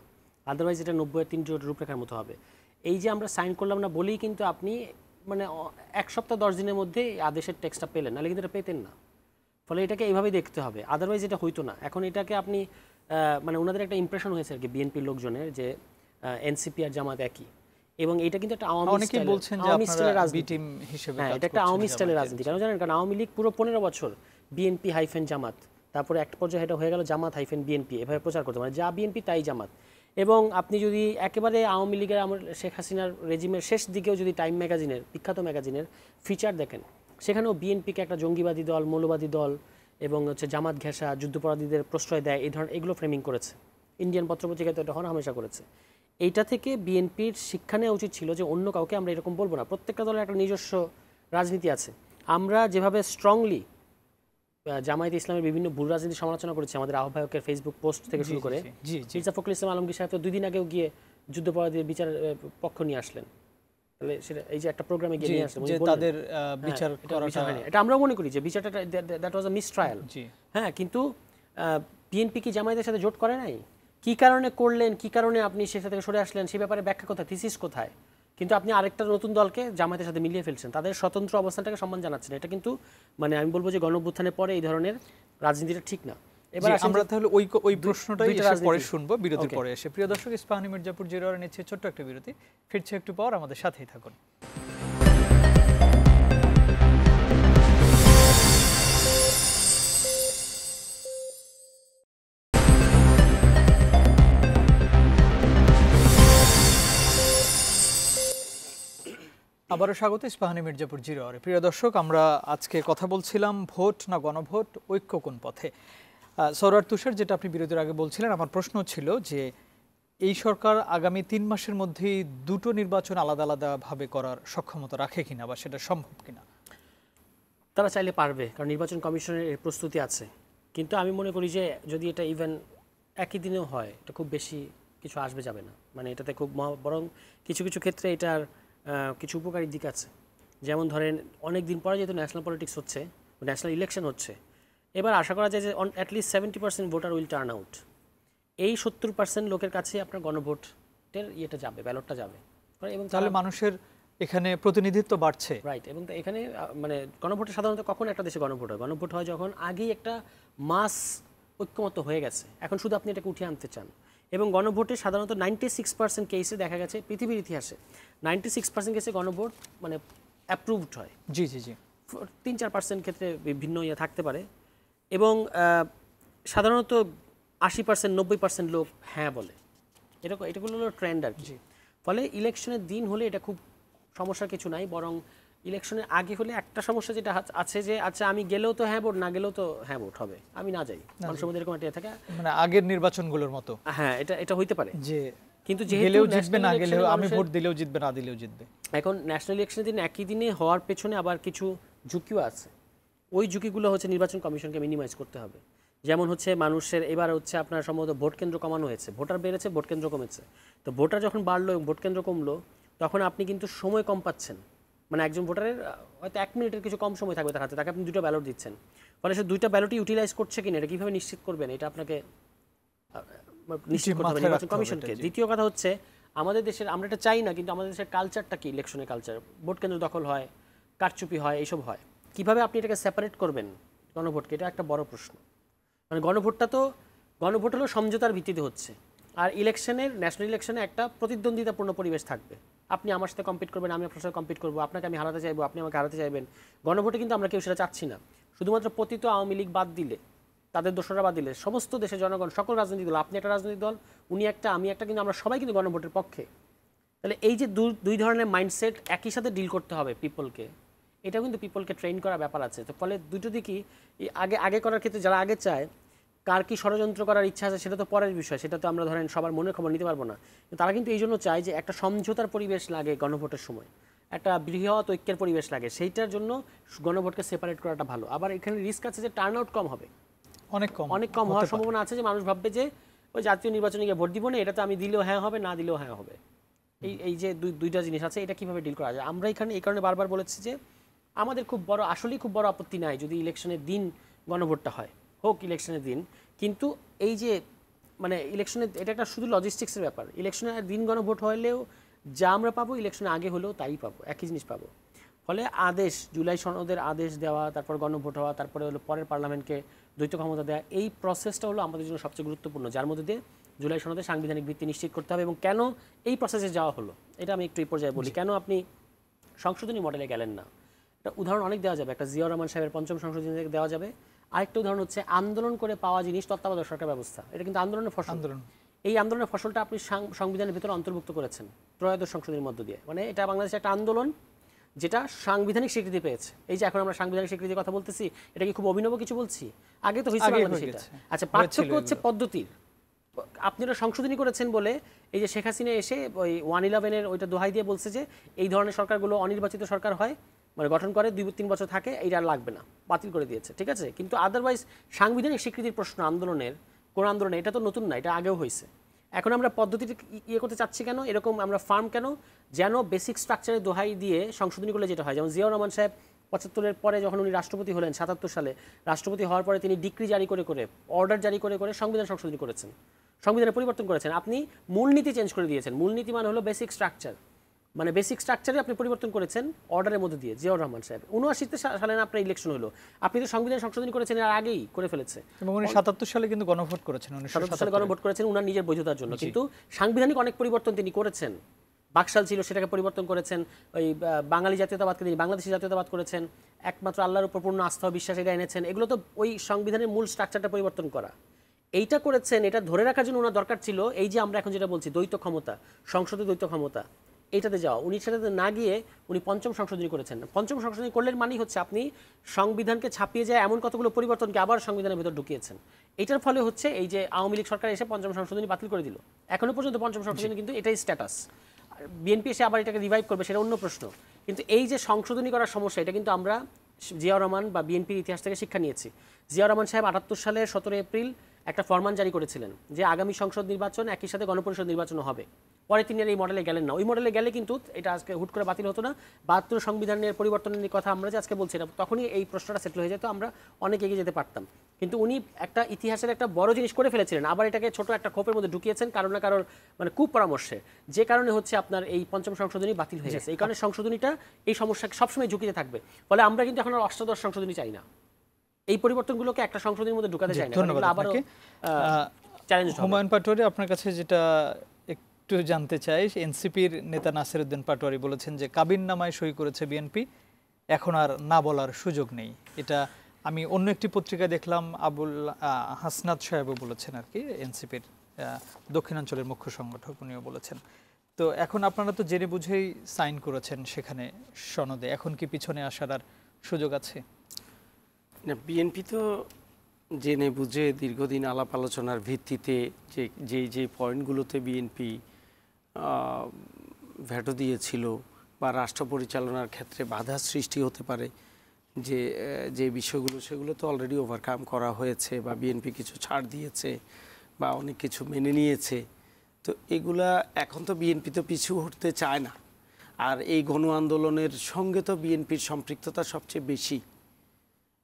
আদারওয়াইজ এটা 90-3 রূপরেখার মতো হবে। এই যে আমরা সাইন করলাম না বলেই কিন্তু আপনি মানে 1 সপ্তাহ 10 দিনের মধ্যে আদেশের টেক্সটটা পেলেন, নাহলে কিন্তু এটা পেতেন না। ফলে এটাকে এইভাবেই দেখতে হবে, আদারওয়াইজ এটা হইতো না। এখন এটাকে আপনি মানে ওনাদের একটা ইমপ্রেশন হয়েছে আর কি বিএনপির লোকজনের যে এনসিপি আর জামাত একই, এবং এটা কিন্তু একটা আওয়ামী স্টাইলের রাজনীতি। হ্যাঁ, এটা একটা আওয়ামী স্টাইলের রাজনীতি। কেন জানেন? কারণ আওয়ামী লীগ পুরো 15 বছর বিএনপি হাইফেন জামাত, তারপরে একটা পর্যায়ে এটা হয়ে গেল জামাত হাইফেন বিএনপি, এভাবে প্রচার করতে মানে যা বিএনপি তাই জামাত। এবং আপনি যদি একেবারে আওয়ামী লীগের শেখ হাসিনার রেজিমের শেষ দিকেও যদি টাইম ম্যাগাজিনের, বিখ্যাত ম্যাগাজিনের ফিচার দেখেন, সেখানেও বিএনপিকে একটা জঙ্গিবাদী দল, মৌলবাদী দল এবং হচ্ছে জামাত ঘেঁষা, যুদ্ধাপরাধীদের প্রশ্রয় দেয়, এই ধরনের এগুলো ফ্রেমিং করেছে। ইন্ডিয়ান পত্রপত্রিকায় তো এটা হরহামেশা করেছে। এইটা থেকে বিএনপির শিক্ষা নেওয়া উচিত ছিল যে অন্য কাউকে আমরা এরকম বলবো না। প্রত্যেকটা দলের একটা নিজস্ব রাজনীতি আছে। আমরা যেভাবে স্ট্রংলি জামায়াতে ইসলামের বিভিন্ন ভুল রাজনীতি সমালোচনা করেছি আমাদের আহ্বায়কের ফেসবুক পোস্ট থেকে শুরু করে, মির্জা ফখরুল ইসলাম আলমগীর সাহেব তো 2 দিন আগেও গিয়ে যুদ্ধাপরাধীদের বিচারের পক্ষ নিয়ে আসলেন। তাহলে সেটা এই যে একটা প্রোগ্রামে গিয়ে নিয়ে আসলেন যে তাদের বিচার করাটা, এটা আমরাও মনে করি যে বিচারটা that was a miss trial. হ্যাঁ, কিন্তু বিএনপি কি জামায়াতের সাথে জোট করে নাই? কি কারণে করলেন, কি কারণে আপনি সেটা থেকে সরে আসলেন, সে ব্যাপারে ব্যাখ্যা কোথায়, থিসিস কোথায়? কিন্তু আপনি আরেকটা নতুন দলকে জামায়াতের সাথে মিলিয়ে ফেলছেন, তাদের স্বতন্ত্র অবস্থানটাকে সম্মান জানাচ্ছেন। এটা কিন্তু মানে আমি বলবো যে গণঅভ্যুত্থানের পরে এই ধরনের রাজনীতিটা ঠিক না। এবার আমরা তাহলে ওই প্রশ্নটাই পরে শুনবো বিরতির পরে এসে। প্রিয় দর্শক, ইস্পাহানি মির্জাপুর জিরোরে নিচ্ছে ছোট্ট একটা বিরতি, ফিরছে একটু পর, আমাদের সাথেই থাকুন। আবারও স্বাগত ইস্পাহানি মির্জাপুর জিরোরে। প্রিয় দর্শক, আমরা আজকে কথা বলছিলাম ভোট না গণভোট, ঐক্য কোন পথে। সৌরার তুষার, যেটা আপনি বিরতির আগে বলছিলেন, আমার প্রশ্ন ছিল যে এই সরকার আগামী 3 মাসের মধ্যেই দুটো নির্বাচন আলাদা আলাদাভাবে করার সক্ষমতা রাখে কিনা বা সেটা সম্ভব কিনা? তারা চাইলে পারবে, কারণ নির্বাচন কমিশনের প্রস্তুতি আছে। কিন্তু আমি মনে করি যে যদি এটা ইভেন একই দিনেও হয়, এটা খুব বেশি কিছু আসবে যাবে না। মানে এটাতে খুব বরং কিছু কিছু ক্ষেত্রে এটার কিছু উপকারী দিক আছে। যেমন ধরেন অনেক দিন পরে যেহেতু ন্যাশনাল পলিটিক্স হচ্ছে, ন্যাশনাল ইলেকশন হচ্ছে, এবার আশা করা যায় যে at least 70% voter will turn out. এই 70% লোকের কাছে আপনার গণভোটের ইয়েটা যাবে, ব্যালটটা যাবে, এবং তাহলে মানুষের এখানে প্রতিনিধিত্ব বাড়ছে। রাইট। এবং এখানে মানে গণভোটে সাধারণত কখন একটা দেশে গণভোট হয়? গণভোট হয় যখন আগেই একটা মাস ঐক্যমত হয়ে গেছে, এখন শুধু আপনি এটাকে উঠিয়ে আনতে চান। এবং গণভোটে সাধারণত 96% কেসে দেখা গেছে পৃথিবীর ইতিহাসে 96% কেসে গণভোট মানে অ্যাপ্রুভড হয়। জি জি জি 3-4% ক্ষেত্রে বিভিন্ন ইয়ে থাকতে পারে। এবং সাধারণত 80% 90% লোক হ্যাঁ বলে। এটাগুলো হলো ট্রেন্ড আর কি। ফলে ইলেকশনের দিন হলে এটা খুব সমস্যার কিছু নাই, বরং ইলেকশনের আগে হলে একটা সমস্যা যেটা আছে যে আচ্ছা আমি গেলেও তো হ্যাঁ ভোট, না গেলেও তো হ্যাঁ ভোট হবে, আমি না যাই, মানুষের মধ্যে এরকম একটা থাকে, মানে আগের নির্বাচনগুলোর মতো। হ্যাঁ, এটা হইতে পারে যে কিন্তু গেলেও জিতবে, না গেলেও আমি ভোট দিলেও জিতবে, না দিলেও জিতবে। এখন ন্যাশনাল ইলেকশনের দিন একই দিনে হওয়ার পেছনে আবার কিছু ঝুঁকিও আছে। ওই ঝুঁকিগুলো হচ্ছে নির্বাচন কমিশনকে মিনিমাইজ করতে হবে। যেমন হচ্ছে মানুষের এবার হচ্ছে আপনার সম্ভবত ভোট কেন্দ্র কমানো হয়েছে, ভোটার বেড়েছে, ভোট কেন্দ্র কমেছে। তো ভোটার যখন বাড়লো এবং ভোট কেন্দ্র কমলো, তখন আপনি কিন্তু সময় কম পাচ্ছেন। মানে একজন ভোটারের হয়তো 1 মিনিটের কিছু কম সময় থাকবে তার হাতে, তাকে আপনি 2টা ব্যালট দিচ্ছেন। ফলে সে 2টা ব্যালটই ইউটিলাইজ করছে কিনা এটা কীভাবে নিশ্চিত করবেন, এটা আপনাকে নিশ্চিত করতে হবে নির্বাচন কমিশনকে। দ্বিতীয় কথা হচ্ছে আমাদের দেশের, আমরা এটা চাই না, কিন্তু আমাদের দেশের কালচারটা কি, ইলেকশনের কালচার, ভোট কেন্দ্র দখল হয়, কারচুপি হয়, এইসব হয়। কীভাবে আপনি এটাকে সেপারেট করবেন গণভোটকে, এটা একটা বড় প্রশ্ন। মানে গণভোট হলো সমঝোতার ভিত্তিতে হচ্ছে, আর ইলেকশনের, ন্যাশনাল ইলেকশনে একটা প্রতিদ্বন্দ্বিতাপূর্ণ পরিবেশ থাকবে। আপনি আমার সাথে কম্পিট করবেন, আমি আপনার সাথে কম্পিট করবো, আপনাকে আমি হারাতে চাইবো, আপনি আমাকে হারাতে চাইবেন। গণভোটে কিন্তু আমরা কেউ সেটা চাচ্ছি না। শুধুমাত্র পতিত আওয়ামী লীগ বাদ দিলে, তাদের দোষরা বাদ দিলে, সমস্ত দেশের জনগণ, সকল রাজনৈতিক দল, আপনি একটা রাজনৈতিক দল, উনি একটা, আমি একটা, কিন্তু আমরা সবাই কিন্তু গণভোটের পক্ষে। তাহলে এই যে দুই ধরনের মাইন্ডসেট একই সাথে ডিল করতে হবে পিপলকে, এটা কিন্তু পিপলকে ট্রেন করার ব্যাপার আছে। তো ফলে দুটো দিকই আগে করার ক্ষেত্রে যারা আগে চায়, কার কি ষড়যন্ত্র করার ইচ্ছা আছে সেটা তো পরের বিষয়, সেটা তো আমরা ধরেন সবার মনের খবর নিতে পারবো না। তারা কিন্তু এই জন্য চায় যে একটা সমঝোতার পরিবেশ লাগে গণভোটের সময়, একটা বৃহৎ ঐক্যের পরিবেশ লাগে, সেইটার জন্য গণভোটকে সেপারেট করাটা ভালো। আবার এখানে রিস্ক আছে যে টার্ন আউট কম হবে, অনেক কম হওয়ার সম্ভাবনা আছে, যে মানুষ ভাববে যে ওই জাতীয় নির্বাচনে গিয়ে ভোট দিব না, এটা তো আমি দিলেও হ্যাঁ হবে, না দিলেও হ্যাঁ হবে। এই যে দুইটা জিনিস আছে, এটা কিভাবে ডিল করা যায়। আমরা এখানে এই কারণে বারবার বলেছি যে আমাদের আসলেই খুব বড় আপত্তি নাই যদি ইলেকশনের দিন গণভোটটা হয়, হোক ইলেকশনের দিন, কিন্তু এই যে মানে ইলেকশনের এটা একটা শুধু লজিস্টিক্সের ব্যাপার। ইলেকশনের দিন গণভোট হলেও যা আমরা পাবো ইলেকশনের আগে হলেও তাই পাবো, একই জিনিস পাবো। ফলে আদেশ, জুলাই সনদের আদেশ দেওয়া, তারপর গণভোট হওয়া, তারপরে হলো পরের পার্লামেন্টকে দ্বৈত ক্ষমতা দেওয়া, এই প্রসেসটা হলো আমাদের জন্য সবচেয়ে গুরুত্বপূর্ণ, যার মধ্যে দিয়ে জুলাই সনদের সাংবিধানিক ভিত্তি নিশ্চিত করতে হবে। এবং কেন এই প্রসেসে যাওয়া হলো এটা আমি একটু এই পর্যায়ে বলি। কেন আপনি সংশোধনী মডেলে গেলেন না? একটা উদাহরণ অনেক দেওয়া যাবে, একটা জিয়াউর রহমান সাহেবের পঞ্চম সংশোধনী দেওয়া যাবে। আরেকটা উদাহরণ হচ্ছে আন্দোলন করে পাওয়া জিনিস তত্ত্বাবধায়ক সরকার ব্যবস্থা, এটা কিন্তু আন্দোলনের ফসল। এই আন্দোলনের ফসলটা আপনি সংবিধানের ভিতরে অন্তর্ভুক্ত করেছেন ত্রয়োদশ সংশোধনীর মধ্য দিয়ে। মানে এটা বাংলাদেশের একটা আন্দোলন যেটা সাংবিধানিক স্বীকৃতি পেয়েছে। এই যে এখন আমরা সাংবিধানিক স্বীকৃতির কথা বলতেছি, এটা কি খুব অভিনব কিছু বলছি? আগে তো হয়েছে বাংলাদেশে এটা। আচ্ছা, পার্থক্য হচ্ছে পদ্ধতির। আপনারা সংশোধনী করেছেন বলে এই যে শেখ হাসিনা এসে ওই 111-এর ওইটা দোহাই দিয়ে বলছে যে এই ধরনের সরকারগুলো অনির্বাচিত সরকার হয়, মানে গঠন করে 2-3 বছর থাকে, এইটা আর লাগবে না, বাতিল করে দিয়েছে, ঠিক আছে। কিন্তু আদারওয়াইজ সাংবিধানিক স্বীকৃতির প্রশ্ন আন্দোলনের কোন আন্দোলনে, এটা তো নতুন না, এটা আগেও হয়েছে। এখন আমরা পদ্ধতিটা ইয়ে করতে চাচ্ছি কেন, এরকম আমরা ফার্ম কেন, যেন বেসিক স্ট্রাকচারে দোহাই দিয়ে সংশোধনী করলে যেটা হয়, যেমন জিয়াউর রহমান সাহেব 75-এর পরে যখন উনি রাষ্ট্রপতি হলেন 77 সালে, রাষ্ট্রপতি হওয়ার পরে তিনি ডিক্রি জারি করে অর্ডার জারি করে সংবিধান সংশোধনী করেছেন, সংবিধানে পরিবর্তন করেছেন। আপনি মূলনীতি চেঞ্জ করে দিয়েছেন। মূলনীতি মানে হলো বেসিক স্ট্রাকচার, মানে বেসিক স্ট্রাকচারে আপনি পরিবর্তন করেছেন অর্ডারের মধ্যে দিয়ে। জিয়াউর রহমান সাহেব 79 সালে আপনার ইলেকশন হলো, আপনি তো সংবিধান সংশোধনী করেছেন এর আগেই করে ফেলেছে। এবং উনি 77 সালে কিন্তু গণভোট করেছেন, 77 সালে গণভোট করেছেন উনার নিজের বৈধতার জন্য। কিন্তু সাংবিধানিক অনেক পরিবর্তন তিনি করেছেন। বাকশাল ছিল, সেটাকে পরিবর্তন করেছেন। ওই বাঙালি জাতীয়তাবাদকে তিনি বাংলাদেশি জাতীয়তাবাদ করেছেন। একমাত্র আল্লাহর উপর পূর্ণ আস্থা ও বিশ্বাস এটা এনেছেন। এগুলো তো ওই সংবিধানের মূল স্ট্রাকচারটা পরিবর্তন করা। এইটা করেছেন, এটা ধরে রাখার জন্য ওনার দরকার ছিল এই যে আমরা এখন যেটা বলছি দ্বৈত ক্ষমতা, সংসদে দ্বৈত ক্ষমতা, এইটাতে যাওয়া। উনি সেটাতে না গিয়ে উনি পঞ্চম সংশোধনী করেছেন। পঞ্চম সংশোধনী করলেন মানে হচ্ছে আপনি সংবিধানকে ছাপিয়ে যায় এমন কতগুলো পরিবর্তনকে আবার সংবিধানের ভিতর ঢুকিয়েছেন। এটার ফলে হচ্ছে এই যে আওয়ামী লীগ সরকার এসে পঞ্চম সংশোধনী বাতিল করে দিল। এখনো পর্যন্ত পঞ্চম সংশোধনী কিন্তু এটাই স্ট্যাটাস। বিএনপি এসে আবার এটাকে রিভাইভ করবে সেটা অন্য প্রশ্ন। কিন্তু এই যে সংশোধনী করার সমস্যা, এটা কিন্তু আমরা জিয়াউর রহমান বা বিএনপির ইতিহাস থেকে শিক্ষা নিয়েছি। জিয়াউর রহমান সাহেব 78 সালের 17 এপ্রিল একটা ফরমান জারি করেছিলেন যে আগামী সংসদ নির্বাচন একই সাথে গণপরিষদ নির্বাচনও হবে। পরে তিনি এই মডেলে গেলেন না। ওই মডেলে গেলে কিন্তু এটা আজকে হুট করে বাতিল হতো না। 72 সংবিধানের পরিবর্তনের কথা আমরা যে আজকে বলছি, তখনই এই প্রশ্নটা সেটেল হয়ে যেত, আমরা অনেক এগিয়ে যেতে পারতাম। কিন্তু উনি একটা ইতিহাসের একটা বড় জিনিস করে ফেলেছিলেন, আবার এটাকে ছোট একটা খোপের মধ্যে ঢুকিয়েছেন কারণ না কারোর মানে কুপরামর্শে, যে কারণে হচ্ছে আপনার এই পঞ্চম সংশোধনী বাতিল হয়ে গেছে। এই কারণে সংশোধনীটা এই সমস্যাকে সবসময় ঝুঁকিতে থাকবে। ফলে আমরা কিন্তু এখন আর অষ্টাদশ সংশোধনী চাই না, এই পরিবর্তনগুলোকে একটা সংশোধনীর মধ্যে ঢুকাতে চাই না। আবার চ্যালেঞ্জ। হুমায়ুন পাটোয়ারি, আপনার কাছে যেটা একটু জানতে চাই, এনসিপির নেতা নাসিরউদ্দিন পাটোয়ারি বলেছেন যে কাবিননামায় সই করেছে বিএনপি, এখন আর না বলার সুযোগ নেই। এটা আমি অন্য একটি পত্রিকায় দেখলাম, আবুল হাসনাত সাহেবও বলেছেন আর কি, এনসিপির দক্ষিণাঞ্চলের মুখ্য সংগঠক, উনিও বলেছেন। তো এখন আপনারা তো জেনে বুঝেই সাইন করেছেন সেখানে সনদে, এখন কি পিছনে আসার আর সুযোগ আছে? না, বিএনপি তো জেনে বুঝে দীর্ঘদিন আলাপ আলোচনার ভিত্তিতে যে পয়েন্টগুলোতে বিএনপি ভেটো দিয়েছিল বা রাষ্ট্র পরিচালনার ক্ষেত্রে বাধা সৃষ্টি হতে পারে যে বিষয়গুলো, সেগুলো তো অলরেডি ওভারকাম করা হয়েছে বা বিএনপি কিছু ছাড় দিয়েছে বা অনেক কিছু মেনে নিয়েছে। তো এগুলা এখন তো বিএনপি তো পিছু হটতে চায় না। আর এই গণ আন্দোলনের সঙ্গে তো বিএনপির সম্পৃক্ততা সবচেয়ে বেশি।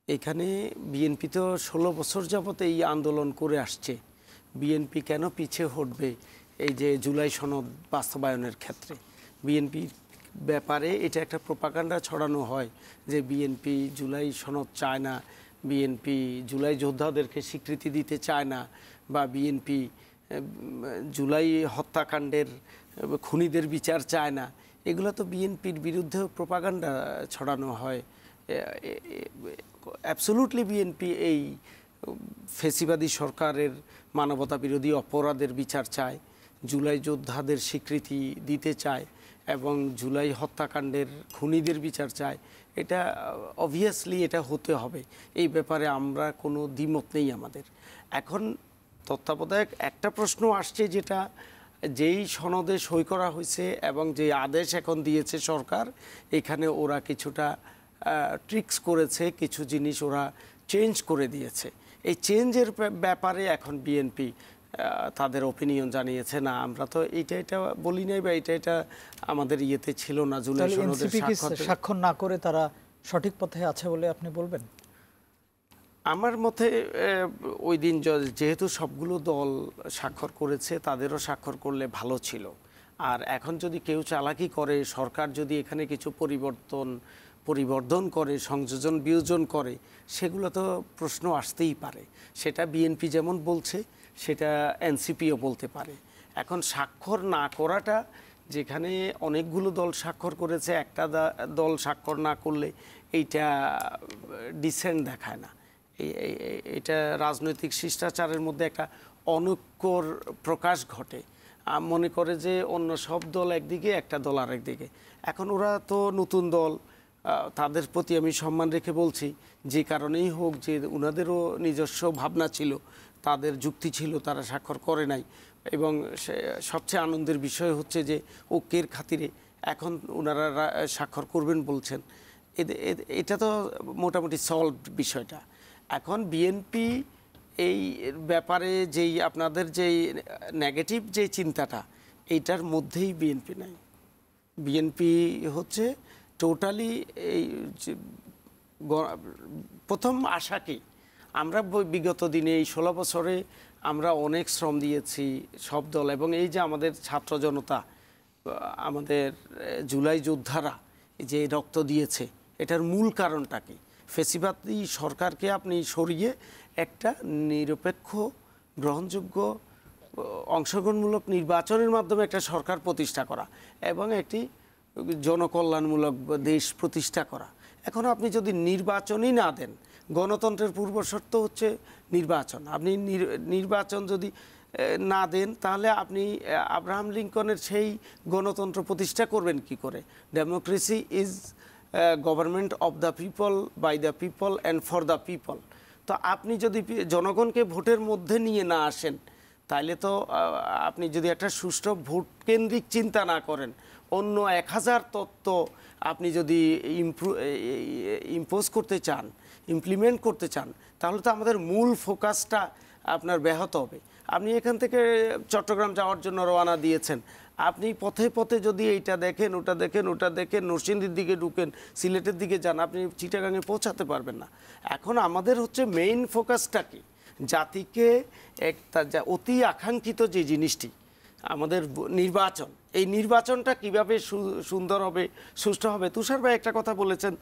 এখানে বিএনপি তো 16 বছর যাবত এই আন্দোলন করে আসছে। বিএনপি কেন পিছিয়ে হটবে এই যে জুলাই সনদ বাস্তবায়নের ক্ষেত্রে? বিএনপির ব্যাপারে এটা একটা প্রোপাগান্ডা ছড়ানো হয় যে বিএনপি জুলাই সনদ চায় না, বিএনপি জুলাই যোদ্ধাদেরকে স্বীকৃতি দিতে চায় না, বা বিএনপি জুলাই হত্যাকাণ্ডের খুনিদের বিচার চায় না। এগুলো তো বিএনপির বিরুদ্ধেও প্রোপাগান্ডা ছড়ানো হয়। অ্যাবসোলুটলি বিএনপি এই ফেসিবাদী সরকারের মানবতা বিরোধী অপরাধের বিচার চায়, জুলাই যোদ্ধাদের স্বীকৃতি দিতে চায় এবং জুলাই হত্যাকাণ্ডের খুনিদের বিচার চায়। এটা অবভিয়াসলি এটা হতে হবে, এই ব্যাপারে আমরা কোনো দ্বিমত নেই আমাদের। এখন তত্ত্বাবধায়ক একটা প্রশ্ন আসছে, যেটা যেই সনদে সই করা হয়েছে এবং যে আদেশ এখন দিয়েছে সরকার, এখানে ওরা কিছুটা ট্রিক্স করেছে, কিছু জিনিস ওরা চেঞ্জ করে দিয়েছে। এই চেঞ্জের ব্যাপারে এখন বিএনপি তাদের ওপিনিয়ন জানিয়েছে। না, আমরা তো এটা বলি নাই বা এটা আমাদের ইয়েতে ছিল না। জুলাই সনদের স্বাক্ষর না করে তারা সঠিক পথে আছে বলে আপনি বলবেন? আমার মতে ওই দিন যেহেতু সবগুলো দল স্বাক্ষর করেছে, তাদেরও স্বাক্ষর করলে ভালো ছিল। আর এখন যদি কেউ চালাকি করে, সরকার যদি এখানে কিছু পরিবর্তন করে, সংযোজন বিয়োজন করে, সেগুলো তো প্রশ্ন আসতেই পারে। সেটা বিএনপি যেমন বলছে, সেটা এনসিপিও বলতে পারে। এখন স্বাক্ষর না করাটা, যেখানে অনেকগুলো দল স্বাক্ষর করেছে, একটা দল স্বাক্ষর না করলে এইটা ডিসেন্ট দেখায় না। এটা রাজনৈতিক শিষ্টাচারের মধ্যে একটা অনৈক্যর প্রকাশ ঘটে। মনে করে যে অন্য সব দল একদিকে, একটা দল আরেকদিকে। এখন ওরা তো নতুন দল, তাদের প্রতি আমি সম্মান রেখে বলছি, যে কারণেই হোক, যে ওনাদেরও নিজস্ব ভাবনা ছিল, তাদের যুক্তি ছিল, তারা স্বাক্ষর করে নাই। এবং সবচেয়ে আনন্দের বিষয় হচ্ছে যে ঐক্যের খাতিরে এখন ওনারা স্বাক্ষর করবেন বলছেন। এটা তো মোটামুটি সলভড বিষয়টা। এখন বিএনপি এই ব্যাপারে যেই আপনাদের যেই নেগেটিভ যে চিন্তাটা, এইটার মধ্যেই বিএনপি নাই। বিএনপি হচ্ছে টোটালি এই প্রথম আশাকে আমরা বিগত দিনে এই 16 বছরে আমরা অনেক শ্রম দিয়েছি সব দল, এবং এই যে আমাদের ছাত্র জনতা, আমাদের জুলাই যোদ্ধারা যে রক্ত দিয়েছে, এটার মূল কারণটা কি? ফ্যাসিবাদী সরকারকে আপনি সরিয়ে একটা নিরপেক্ষ, গ্রহণযোগ্য, অংশগ্রহণমূলক নির্বাচনের মাধ্যমে একটা সরকার প্রতিষ্ঠা করা এবং একটি জনকল্যাণমূলক দেশ প্রতিষ্ঠা করা। এখন আপনি যদি নির্বাচনই না দেন, গণতন্ত্রের পূর্বশর্ত হচ্ছে নির্বাচন, আপনি নির্বাচন যদি না দেন, তাহলে আপনি আব্রাহাম লিঙ্কনের সেই গণতন্ত্র প্রতিষ্ঠা করবেন কি করে? Democracy is government of the people, by the people and for the people. তো আপনি যদি জনগণকে ভোটের মধ্যে নিয়ে না আসেন, তাহলে তো আপনি যদি একটা সুষ্ঠু ভোট কেন্দ্রিক চিন্তা না করেন, অন্য 1000 তত্ত্ব আপনি যদি ইম্পোজ করতে চান, ইমপ্লিমেন্ট করতে চান, তাহলে তো আমাদের মূল ফোকাসটা আপনার ব্যাহত হবে। আপনি এখান থেকে চট্টগ্রাম যাওয়ার জন্য রওনা দিয়েছেন, আপনি পথে পথে যদি এইটা দেখেন, ওটা দেখেন, ওটা দেখেন, নরসিংদীর দিকে ঢুকেন, সিলেটের দিকে যান, আপনি চিটাগাঙে পৌঁছাতে পারবেন না। এখন আমাদের হচ্ছে মেইন ফোকাসটা কি? জাতিকে একটা অতি আকাঙ্ক্ষিত যে জিনিসটি আমাদের নির্বাচন, এই নির্বাচনটা কিভাবে সুন্দর হবে, সুষ্ঠু হবে। তুষার ভাই একটা কথা বলেছেন,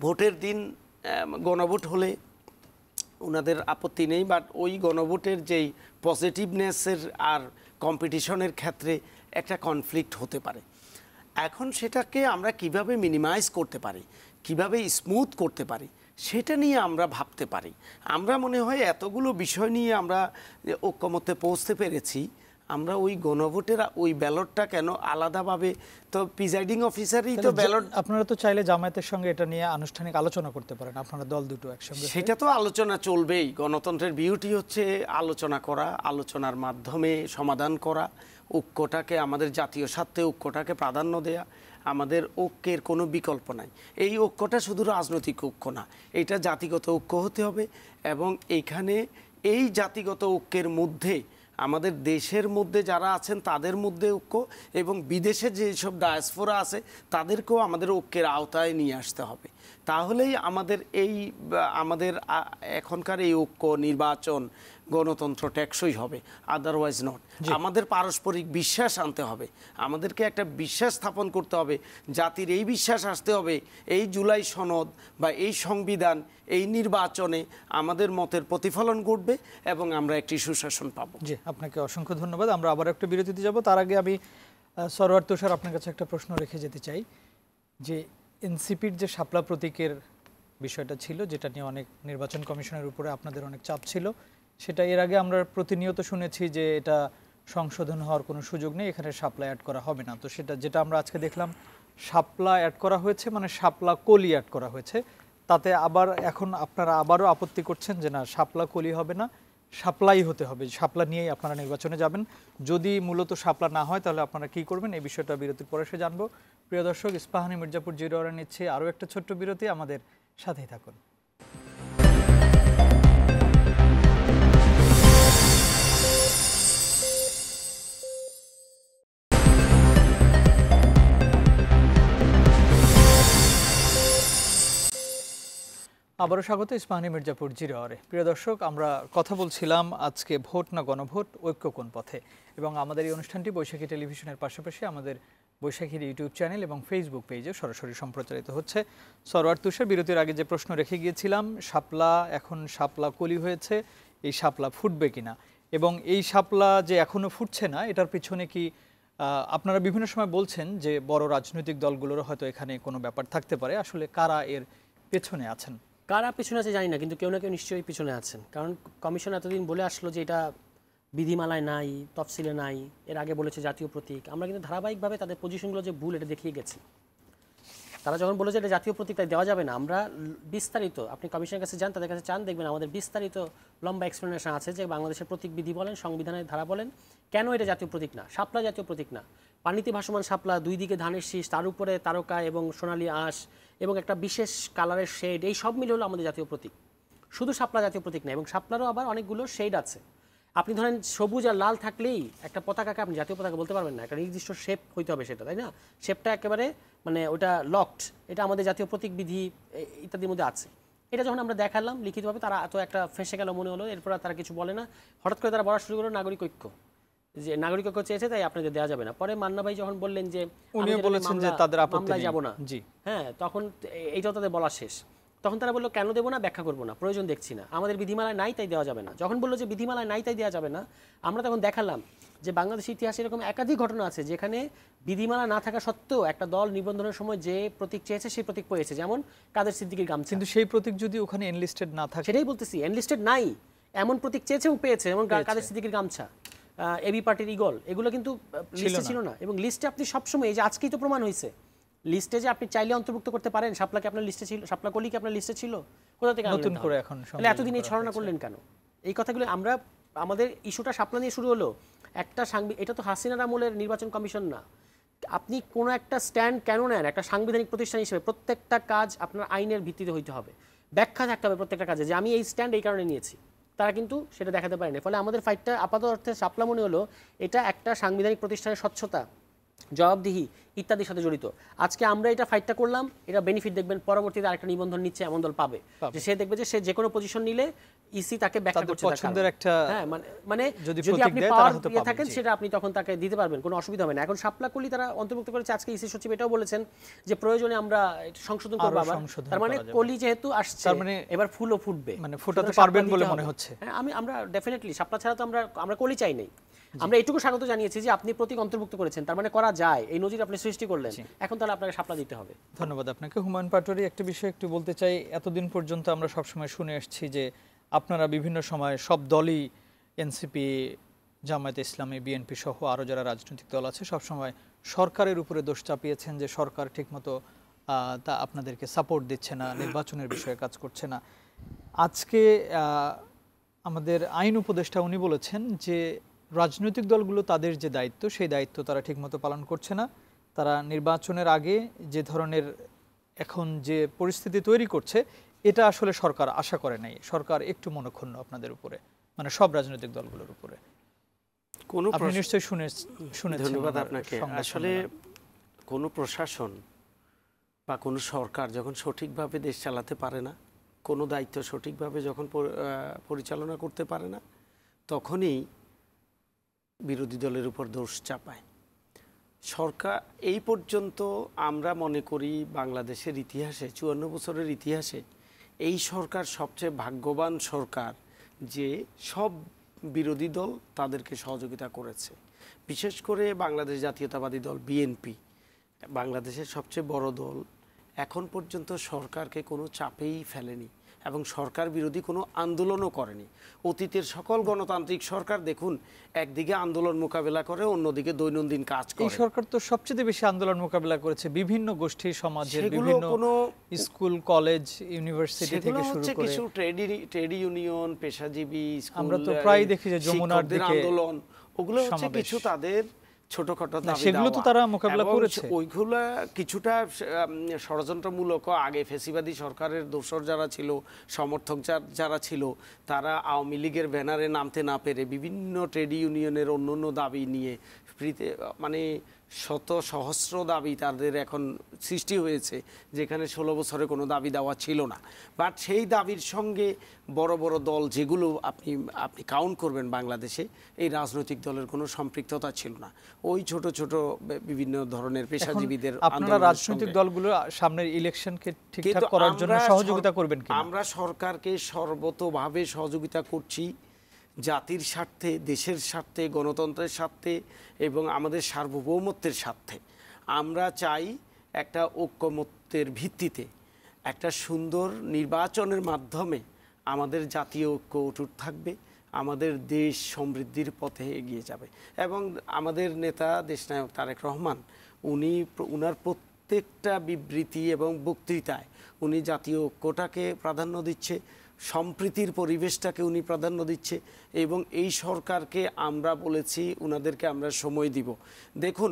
ভোটের দিন গণভোট হলে ওনাদের আপত্তি নেই, বাট ওই গণভোটের যেই পজিটিভনেসের আর কম্পিটিশনের ক্ষেত্রে একটা কনফ্লিক্ট হতে পারে। এখন সেটাকে আমরা কিভাবে মিনিমাইজ করতে পারি, কিভাবে স্মুথ করতে পারি, সেটা নিয়ে আমরা ভাবতে পারি। আমরা মনে হয় এতগুলো বিষয় নিয়ে আমরা ঐক্যমত্যে পৌঁছতে পেরেছি। আমরা ওই গণভোটের ওই ব্যালটটা কেন আলাদাভাবে, তো প্রিজাইডিং অফিসারই তো ব্যালট। আপনারা তো চাইলে জামায়াতের সঙ্গে এটা নিয়ে আনুষ্ঠানিক আলোচনা করতে পারেন, আপনারা দল দুটো একসঙ্গে। সেটা তো আলোচনা চলবেই। গণতন্ত্রের বিউটি হচ্ছে আলোচনা করা, আলোচনার মাধ্যমে সমাধান করা, ঐক্যটাকে, আমাদের জাতীয় স্বার্থে ঐক্যটাকে প্রাধান্য দেয়া। আমাদের ঐক্যের কোনো বিকল্প নাই। এই ঐক্যটা শুধু রাজনৈতিক ঐক্য না, এটা জাতিগত ঐক্য হতে হবে। এবং এইখানে এই জাতিগত ঐক্যের মধ্যে আমাদের দেশের মধ্যে যারা আছেন তাদের মধ্যে ঐক্য, এবং বিদেশে যেসব ডায়াসপোরা আছে তাদেরকেও আমাদের ঐক্যের আওতায় নিয়ে আসতে হবে। তাহলেই আমাদের এখনকার এই ঐক্য, নির্বাচন, গণতন্ত্র টেকসই হবে, আদারওয়াইজ নট। আমাদের পারস্পরিক বিশ্বাস আনতে হবে, আমাদেরকে একটা বিশ্বাস স্থাপন করতে হবে, জাতির এই বিশ্বাস আসতে হবে এই জুলাই সনদ বা এই সংবিধান, এই নির্বাচনে আমাদের মতের প্রতিফলন ঘটবে এবং আমরা একটি সুশাসন পাবো। জি, আপনাকে অসংখ্য ধন্যবাদ। আমরা আবার একটা বিরতিতে যাব। তার আগে আমি সরওয়ার তুষার আপনার কাছে একটা প্রশ্ন রেখে যেতে চাই, যে এনসিপির যে শাপলা প্রতীকের বিষয়টা ছিল, যেটা নিয়ে অনেক নির্বাচন কমিশনের উপরে আপনাদের অনেক চাপ ছিল, সেটা এর আগে আমরা প্রতিনিয়ত শুনেছি যে এটা সংশোধন হওয়ার কোনো সুযোগ নেই, এখানে শাপলা অ্যাড করা হবে না। তো যেটা আমরা আজকে দেখলাম, শাপলা অ্যাড করা হয়েছে, মানে শাপলা কলি অ্যাড করা হয়েছে। তাতে আবার এখন আপনারা আবারও আপত্তি করছেন যে না, শাপলা কলি হবে না, শাপলাই হতে হবে, শাপলা নিয়েই আপনারা নির্বাচনে যাবেন। যদি মূলত শাপলা না হয় তাহলে আপনারা কি করবেন, এই বিষয়টা বিরতির পরে এসে জানবো। প্রিয় দর্শক, ইস্পাহানি মির্জাপুর জিরো আওয়ারে নিচ্ছে আরও একটা ছোট্ট বিরতি, আমাদের সাথেই থাকুন। আবারও স্বাগত ইস্পাহানি মির্জাপুর জিরো আওয়ারে। প্রিয় দর্শক, আমরা কথা বলছিলাম আজকে ভোট না গণভোট, ঐক্য কোন পথে, এবং আমাদের এই অনুষ্ঠানটি বৈশাখী টেলিভিশনের পাশাপাশি আমাদের বৈশাখীর ইউটিউব চ্যানেল এবং ফেসবুক পেজে সরাসরি সম্প্রচারিত হচ্ছে। সরওয়ার তুষার, বিরতির আগে যে প্রশ্ন রেখে গিয়েছিলাম, শাপলা এখন শাপলা কলি হয়েছে, এই শাপলা ফুটবে কিনা, এবং এই শাপলা যে এখনো ফুটছে না এটার পিছনে কি আপনারা বিভিন্ন সময় বলছেন যে বড় রাজনৈতিক দলগুলোরও হয়তো এখানে কোনো ব্যাপার থাকতে পারে, আসলে কারা এর পেছনে আছেন? কারা পিছনে আছে জানি না, কিন্তু কেউ না কেউ নিশ্চয়ই পিছনে আছেন। কারণ কমিশন এতদিন বলে আসলো যে এটা বিধিমালায় নাই, তফসিলে নাই, এর আগে বলেছে জাতীয় প্রতীক। আমরা কিন্তু ধারাবাহিকভাবে তাদের পজিশনগুলো যে ভুল এটা দেখিয়ে গেছি। তারা যখন বলেছে এটা জাতীয় প্রতীক তাই দেওয়া যাবে না, আমরা বিস্তারিত, আপনি কমিশনের কাছে যান, তাদের কাছে চান, দেখবেন আমাদের বিস্তারিত লম্বা এক্সপ্লেনেশন আছে যে বাংলাদেশের প্রতীক বিধি বলেন, সংবিধানের ধারা বলেন, কেন এটা জাতীয় প্রতীক না। শাপলা জাতীয় প্রতীক না, পানিতে ভাসমান শাপলা, দুই দিকে ধানের শীষ, তার উপরে তারকা এবং সোনালী আঁশ এবং একটা বিশেষ কালারের শেড, এই সব মিলে হলো আমাদের জাতীয় প্রতীক। শুধু শাপলা জাতীয় প্রতীক না, এবং শাপলারও আবার অনেকগুলো শেড আছে। আপনি ধরেন সবুজ আর লাল থাকলেই একটা পতাকাকে আপনি জাতীয় পতাকা বলতে পারবেন না, একটা নির্দিষ্ট শেপ হইতে হবে সেটা, তাই না? শেপটা একেবারে মানে ওটা লকড, এটা আমাদের জাতীয় প্রতীক বিধি ইত্যাদির মধ্যে আছে। এটা যখন আমরা দেখালাম লিখিতভাবে, তারা এত একটা ফেসে গেল মনে হলো, এরপর তারা কিছু বলে না। হঠাৎ করে তারা বলা শুরু করলো নাগরিক ঐক্য, যে নাগরিক ঐক্য চেয়েছে তাই আপনাদের দেওয়া যাবে না। পরে মান্না ভাই যখন বললেন যে উনি বলেছেন যে তাদের আপত্তি নেই, যাব না, জি হ্যাঁ, তখন এইটাও তাদের বলা শেষ। তখন তারা বললো কেন দেবো না, ব্যাখ্যা করবো না, প্রয়োজন দেখছি না, আমাদের বিধিমালায় নাই তাই দেওয়া যাবে না। যখন বললো যে বিধিমালায় নাই তাই দেওয়া যাবে না, আমরা তখন দেখালাম যে বাংলাদেশের ইতিহাসে এরকম একাধিক ঘটনা আছে যেখানে বিধিমালা না থাকা সত্ত্বেও একটা দল নিবন্ধনের সময় যে প্রতীক চেয়েছে সেই প্রতীক পেয়েছে, যেমন কাদের সিদ্দিকীর গামছা। কিন্তু সেই প্রতীক যদি ওখানে এনলিস্টেড না থাকে, সেটাই বলতেছি, এনলিস্টেড নাই, এমন প্রতীক চেয়েছে এবং পেয়েছে, এবং কাদের সিদ্দিকীর গামছা, এবি পার্টির ইগল, এগুলো কিন্তু লিস্টে ছিল না। এবং লিস্টে আপনি সবসময়, এই যে আজকেই তো প্রমাণ হয়েছে, লিস্টে যে আপনি চাইলে অন্তর্ভুক্ত করতে পারেন। শাপলাকে আপনার লিস্টে ছিল, শাপলা কলি কি আপনার লিস্টে ছিল? কোথা থেকে নতুন করে এখন তাহলে এতদিন এই ছড়ানো করলেন কেন? এই কথাগুলো আমরা, আমাদের ইস্যুটা শাপলা নিয়ে শুরু হলো একটা এটা তো হাসিনার আমলের নির্বাচন কমিশন না। আপনি কোনো একটা স্ট্যান্ড কেন নেন একটা সাংবিধানিক প্রতিষ্ঠান হিসেবে? প্রত্যেকটা কাজ আপনার আইনের ভিত্তিতে হইতে হবে, ব্যাখ্যা থাকতে হবে প্রত্যেকটা কাজে, যে আমি এই স্ট্যান্ড এই কারণে নিয়েছি। তারা কিন্তু সেটা দেখাতে পারেনি। ফলে আমাদের ফাইটটা আপাতত অর্থে শাপলা মনে হলো এটা একটা সাংবিধানিক প্রতিষ্ঠানের স্বচ্ছতা, জবাবদিহি ইত্যাদির সাথে জড়িত। আজকে আমরা এটা ফাইটটা করলাম, এটা বেনিফিট দেখবেন পরবর্তীতে আরেকটা নিবন্ধন নিচ্ছে এমন দল পাবে, যে সে দেখবে যে সে যে কোনো পজিশন নিলে ইসি তাকে ব্যাখ্যা করছে পছন্দের একটা, হ্যাঁ মানে যদি আপনি পাওয়ার দিয়ে থাকেন সেটা আপনি তখন তাকে দিতে পারবেন, কোনো অসুবিধা হবে না। এখন শাপলা কলি তারা অন্তর্ভুক্ত করেছে, আজকে ইসি সচিব এটাও বলেছেন যে প্রয়োজনে আমরা সংশোধন করব আবার। তার মানে কলি যেহেতু আসছে, তার মানে এবার ফুলও ফুটবে, মানে ফোটাতে পারবেন বলে মনে হচ্ছে। হ্যাঁ, আমরা ডেফিনেটলি শাপলা ছাড়া তো আমরা কলি চাই নাই। আমরা এটুকু স্বাগত জানিয়েছি যে আপনি প্রতীক অন্তর্ভুক্ত করেছেন, তার মানে করা যায়, এই নজির আপনি সৃষ্টি করলেন, এখন তাহলে আপনাকে শাপলা দিতে হবে। ধন্যবাদ আপনাকে। হুমায়ুন পাটোয়ারি, একটা বিষয় একটু বলতে চাই। এতদিন পর্যন্ত আমরা সবসময় শুনে আসছি যে আপনারা বিভিন্ন সময় সব দলই, এনসিপি, জামায়াতে ইসলামী, বিএনপি সহ আরও যারা রাজনৈতিক দল আছে, সবসময় সরকারের উপরে দোষ চাপিয়েছেন যে সরকার ঠিকমতো তা আপনাদেরকে সাপোর্ট দিচ্ছে না, নির্বাচনের বিষয়ে কাজ করছে না। আজকে আমাদের আইন উপদেষ্টা উনি বলেছেন যে রাজনৈতিক দলগুলো তাদের যে দায়িত্ব, সেই দায়িত্ব তারা ঠিকমতো পালন করছে না। তারা নির্বাচনের আগে যে ধরনের এখন যে পরিস্থিতি তৈরি করছে, এটা আসলে সরকার আশা করে নাই। সরকার একটু মনক্ষুণ্ণ আপনাদের উপরে, মানে সব রাজনৈতিক দলগুলোর উপরে। আপনি নিশ্চয়ই শুনেছেন। ধন্যবাদ আপনাকে। আসলে কোনো প্রশাসন বা কোনো সরকার যখন সঠিকভাবে দেশ চালাতে পারে না, কোনো দায়িত্ব সঠিকভাবে যখন পরিচালনা করতে পারে না, তখনই বিরোধী দলের উপর দোষ চাপায় সরকার। এই পর্যন্ত আমরা মনে করি বাংলাদেশের ইতিহাসে, 54 বছরের ইতিহাসে এই সরকার সবচেয়ে ভাগ্যবান সরকার যে সব বিরোধী দল তাদেরকে সহযোগিতা করেছে। বিশেষ করে বাংলাদেশ জাতীয়তাবাদী দল বিএনপি, বাংলাদেশের সবচেয়ে বড় দল, এখন পর্যন্ত সরকারকে কোনো চাপেই ফেলেনি এবং সরকার বিরোধী কোনো আন্দোলনও করেনি। অতীতের সকল গণতান্ত্রিক সরকার দেখুন, একদিকে আন্দোলন মোকাবেলা করে, অন্যদিকে দৈনন্দিন কাজ করে। এই সরকার তো সবচেয়ে বেশি আন্দোলন মোকাবেলা করেছে বিভিন্ন গোষ্ঠী সমাজের, বিভিন্ন স্কুল, কলেজ, ইউনিভার্সিটি থেকে শুরু করে কিছু ট্রেড ইউনিয়ন, পেশাজীবী স্কুল, আমরা তো প্রায় দেখি যে যমুনার দিকে আন্দোলন, ওগুলো হচ্ছে কিছু তাদের ছোটখাটো দাবি, সেগুলো তো তারা মোকাবেলা করেছে। ওইগুলা কিছুটা ষড়যন্ত্রমূলক। আগে ফেসিবাদী সরকারের দোসর যারা ছিল, সমর্থক যারা ছিল, তারা আওয়ামী লীগের ব্যানারে নামতে না পেরে বিভিন্ন ট্রেড ইউনিয়নের অন্যান্য দাবি নিয়ে মানে শত সহস্র দাবি তাদের এখন সৃষ্টি হয়েছে, যেখানে 16 বছরে কোনো দাবি দেওয়া ছিল না। বাট সেই দাবির সঙ্গে বড় বড় দল যেগুলো আপনি কাউন্ট করবেন বাংলাদেশে, এই রাজনৈতিক দলের কোনো সম্পৃক্ততা ছিল না। ওই ছোট ছোট বিভিন্ন ধরনের পেশাজীবীদের আপনারা রাজনৈতিক দলগুলো সামনের ইলেকশনকে ঠিকঠাক করার জন্য সহযোগিতা করবেন কি? আমরা সরকারকে সর্বতোভাবে সহযোগিতা করছি, জাতির স্বার্থে, দেশের স্বার্থে, গণতন্ত্রের স্বার্থে এবং আমাদের সার্বভৌমত্বের স্বার্থে। আমরা চাই একটা ঐক্যমত্যের ভিত্তিতে একটা সুন্দর নির্বাচনের মাধ্যমে আমাদের জাতীয় ঐক্য অটুট থাকবে, আমাদের দেশ সমৃদ্ধির পথে এগিয়ে যাবে। এবং আমাদের নেতা দেশনায়ক তারেক রহমান উনার প্রত্যেকটা বিবৃতি এবং বক্তৃতায় উনি জাতীয় ঐক্যটাকে প্রাধান্য দিচ্ছে, সম্প্রীতির পরিবেশটাকে উনি প্রাধান্য দিচ্ছে। এবং এই সরকারকে আমরা বলেছি উনাদেরকে আমরা সময় দিব। দেখুন,